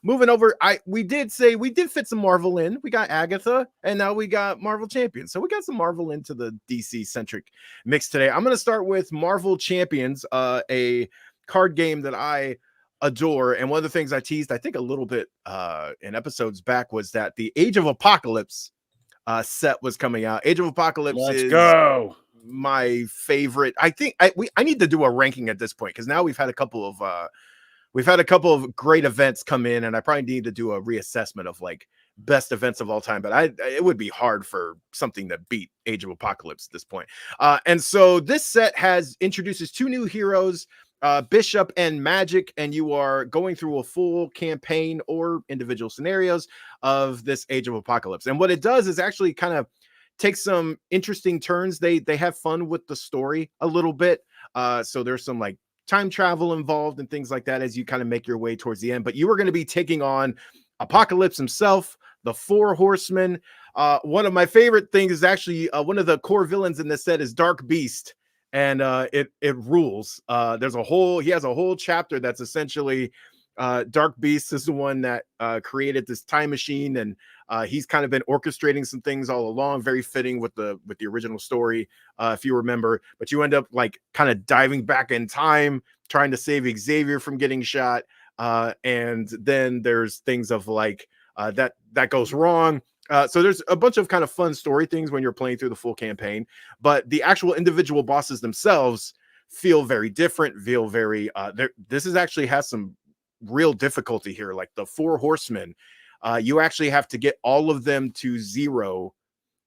moving over. We did fit some Marvel in. We got Agatha, and now we got Marvel Champions. So we got some Marvel into the DC centric mix today. I'm gonna start with Marvel Champions, a card game that I adore. And one of the things I teased, I think a little bit in episodes back, was that the Age of Apocalypse set was coming out. Age of Apocalypse is my favorite. I think I need to do a ranking at this point, because now we've had a couple of great events come in, and I probably need to do a reassessment of like best events of all time, but it would be hard for something that beat Age of Apocalypse at this point. And so this set introduces 2 new heroes, Bishop and Magic, and you are going through a full campaign or individual scenarios of this Age of Apocalypse. And what it does is actually kind of take some interesting turns. They have fun with the story a little bit. So there's some like time travel involved and things like that as you kind of make your way towards the end. But you are going to be taking on Apocalypse himself, the 4 Horsemen. One of my favorite things is actually one of the core villains in this set is Dark Beast, and it rules. He has a whole chapter that's essentially Dark Beast is the one that created this time machine, and he's kind of been orchestrating some things all along, very fitting with the original story, if you remember. But you end up like kind of diving back in time, trying to save Xavier from getting shot, and then there's things of like that goes wrong. So there's a bunch of kind of fun story things when you're playing through the full campaign, but the actual individual bosses themselves feel very different, feel very this is actually has some real difficulty here. Like the 4 Horsemen, you actually have to get all of them to 0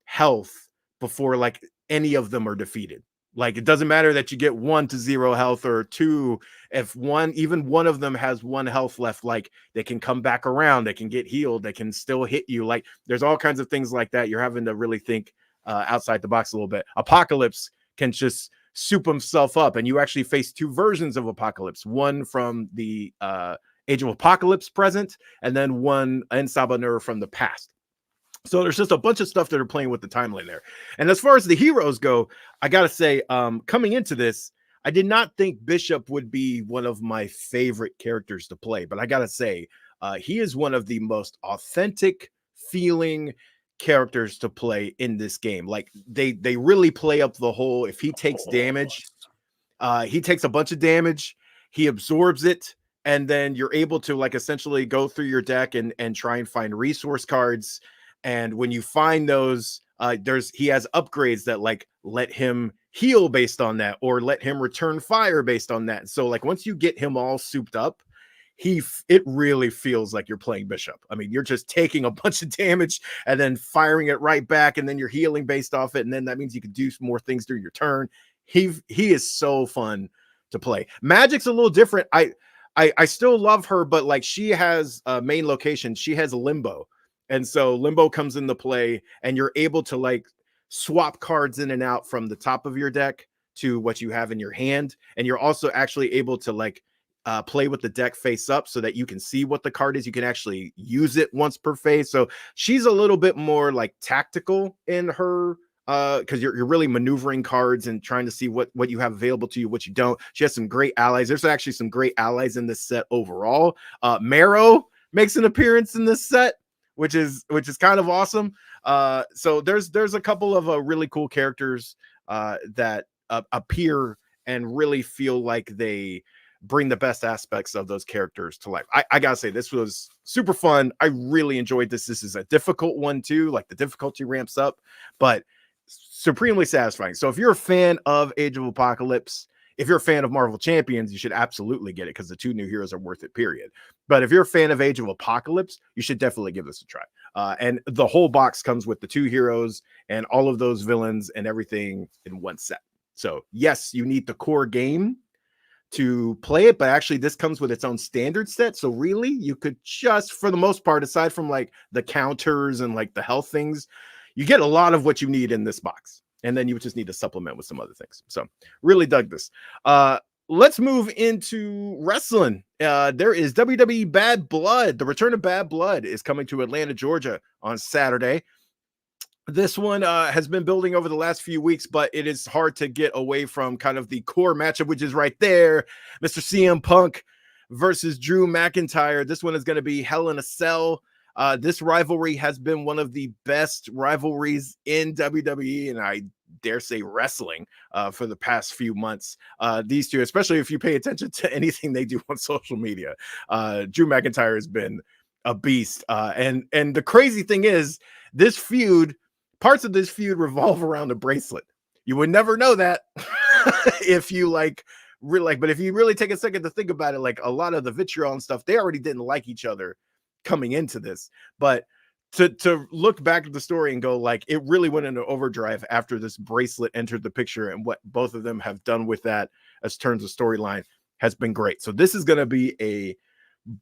health before like any of them are defeated. Like it doesn't matter that you get 1 to 0 health or 2. If even one of them has 1 health left, like they can come back around, they can get healed, they can still hit you. Like there's all kinds of things like that. You're having to really think outside the box a little bit. Apocalypse can just soup himself up, and you actually face 2 versions of Apocalypse, one from the Age of Apocalypse present, and then one in Sabanur from the past. So there's just a bunch of stuff that are playing with the timeline there. And as far as the heroes go, I gotta say, coming into this, I did not think Bishop would be one of my favorite characters to play, but I gotta say, he is one of the most authentic feeling characters to play in this game. Like they really play up the whole, if he takes damage, he takes a bunch of damage, he absorbs it, and then you're able to like essentially go through your deck and try and find resource cards. And when you find those, he has upgrades that like let him heal based on that, or let him return fire based on that. So like once you get him all souped up, it really feels like you're playing Bishop. I mean, you're just taking a bunch of damage and then firing it right back, and then you're healing based off it, and then that means you can do more things through your turn. He is so fun to play. Magic's a little different. I still love her, but like she has a main location. She has Limbo. And so Limbo comes into play, and you're able to like swap cards in and out from the top of your deck to what you have in your hand. And you're also actually able to like play with the deck face up so that you can see what the card is. You can actually use it once per phase. So she's a little bit more like tactical in her, because you're really maneuvering cards and trying to see what you have available to you, what you don't. She has some great allies. There's actually some great allies in this set overall. Marrow makes an appearance in this set, which is kind of awesome. So there's a couple of really cool characters that appear and really feel like they bring the best aspects of those characters to life. I gotta say, this was super fun. I really enjoyed this. This is a difficult one too. Like the difficulty ramps up, but supremely satisfying. So if you're a fan of Age of Apocalypse, if you're a fan of Marvel Champions, you should absolutely get it because the 2 new heroes are worth it, period. But if you're a fan of Age of Apocalypse, you should definitely give this a try. And the whole box comes with the 2 heroes and all of those villains and everything in one set. So yes, you need the core game to play it, but actually this comes with its own standard set. So really, you could just, for the most part, aside from like the counters and like the health things, you get a lot of what you need in this box. And then you just need to supplement with some other things. So really dug this. Let's move into wrestling. There is WWE Bad Blood. The return of Bad Blood is coming to Atlanta, Georgia on Saturday. This one has been building over the last few weeks, but it is hard to get away from kind of the core matchup, which is right there. Mr. CM Punk versus Drew McIntyre. This one is going to be Hell in a Cell. This rivalry has been one of the best rivalries in WWE, and I dare say wrestling, for the past few months. These two, especially if you pay attention to anything they do on social media. Drew McIntyre has been a beast. And the crazy thing is, this feud, parts of this feud revolve around a bracelet. You would never know that if you but if you really take a second to think about it, like a lot of the vitriol and stuff, they already didn't like each other coming into this, but to look back at the story and go like it really went into overdrive after this bracelet entered the picture, and what both of them have done with that as terms of storyline has been great. So this is going to be a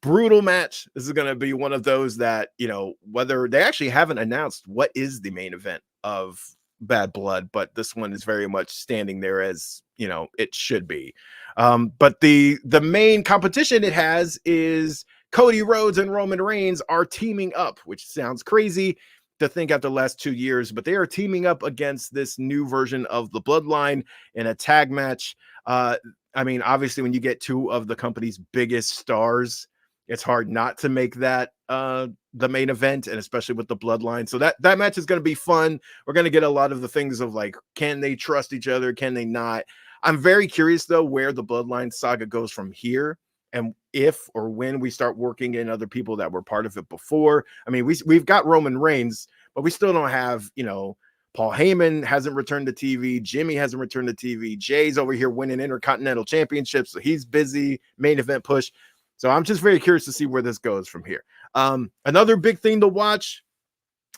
brutal match. This is going to be one of those that, you know, whether they actually haven't announced what is the main event of Bad Blood, but this one is very much standing there as, you know, it should be. But the main competition it has is Cody Rhodes and Roman Reigns are teaming up, which sounds crazy to think after the last 2 years, but they are teaming up against this new version of the Bloodline in a tag match. I mean, obviously, when you get two of the company's biggest stars, it's hard not to make that the main event, and especially with the Bloodline. So that match is going to be fun. We're going to get a lot of the things of like, can they trust each other? Can they not? I'm very curious, though, where the Bloodline saga goes from here, and if or when we start working in other people that were part of it before. I mean, we've got Roman Reigns, but we still don't have, you know, Paul Heyman hasn't returned to TV. Jimmy hasn't returned to TV. Jay's over here winning Intercontinental Championships, so he's busy. Main event push. So I'm just very curious to see where this goes from here. Another big thing to watch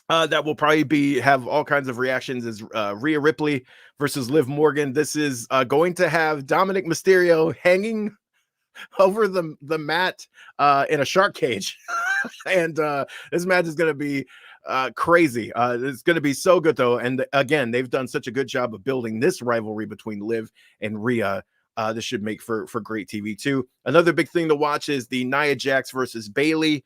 that will probably have all kinds of reactions is Rhea Ripley versus Liv Morgan. This is going to have Dominic Mysterio hanging over the mat in a shark cage. And this match is going to be crazy. It's going to be so good, though. And again, they've done such a good job of building this rivalry between Liv and Rhea. This should make for great TV too. Another big thing to watch is the Nia Jax versus Bayley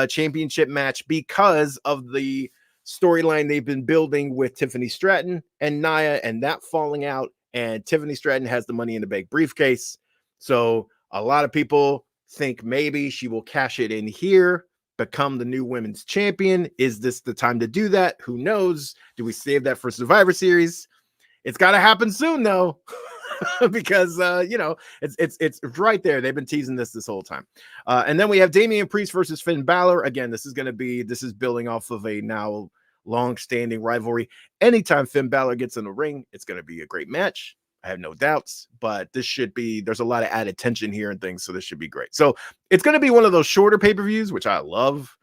championship match, because of the storyline they've been building with Tiffany Stratton and Nia, and that falling out. And Tiffany Stratton has the Money in the Bank briefcase, so a lot of people think maybe she will cash it in here, become the new women's champion. Is this the time to do that? Who knows? Do we save that for Survivor Series? It's got to happen soon, though. Because you know, it's right there. They've been teasing this whole time. And then we have Damian Priest versus Finn Balor. Again, this is building off of a now long-standing rivalry. Anytime Finn Balor gets in the ring, it's going to be a great match. I have no doubts, but there's a lot of added tension here and things, so this should be great. So it's going to be one of those shorter pay-per-views, which I love,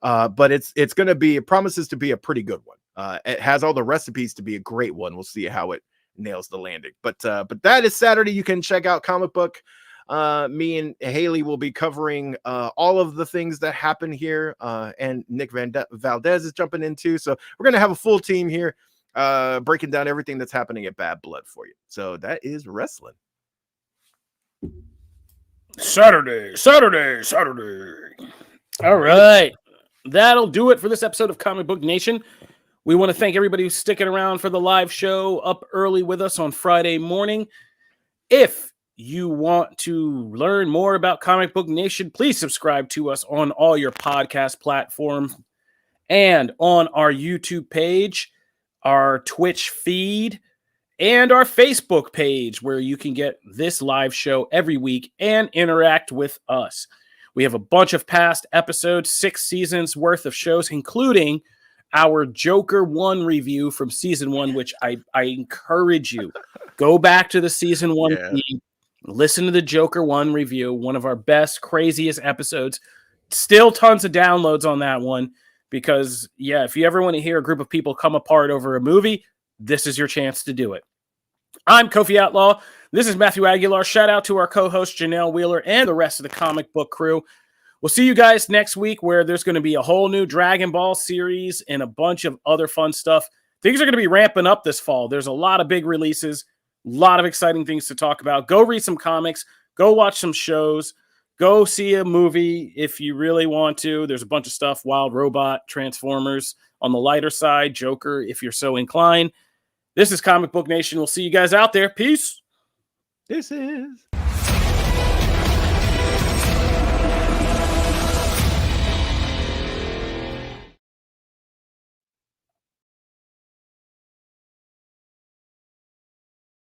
but it promises to be a pretty good one. It has all the recipes to be a great one. We'll see how it nails the landing. But that is Saturday. You can check out Comic Book. Me and Haley will be covering all of the things that happen here, and Nick Valdez is jumping in too. So we're going to have a full team here breaking down everything that's happening at Bad Blood for you. So that is wrestling. Saturday. All right. That'll do it for this episode of Comic Book Nation. We want to thank everybody who's sticking around for the live show up early with us on Friday morning. If you want to learn more about Comic Book Nation, please subscribe to us on all your podcast platforms and on our YouTube page, our Twitch feed, and our Facebook page, where you can get this live show every week and interact with us. We have a bunch of past episodes, 6 seasons worth of shows, including our Joker 1 review from season 1, which I encourage you. Go back to the season 1 feed, listen to the Joker 1 review, one of our best, craziest episodes. Still tons of downloads on that one. Because, if you ever want to hear a group of people come apart over a movie, this is your chance to do it. I'm Kofi Outlaw. This is Matthew Aguilar. Shout out to our co-host, Janelle Wheeler, and the rest of the comic book crew. We'll see you guys next week, where there's going to be a whole new Dragon Ball series and a bunch of other fun stuff. Things are going to be ramping up this fall. There's a lot of big releases, a lot of exciting things to talk about. Go read some comics. Go watch some shows. Go see a movie if you really want to. There's a bunch of stuff. Wild Robot, Transformers on the lighter side, Joker if you're so inclined. This is Comic Book Nation. We'll see you guys out there. Peace. This is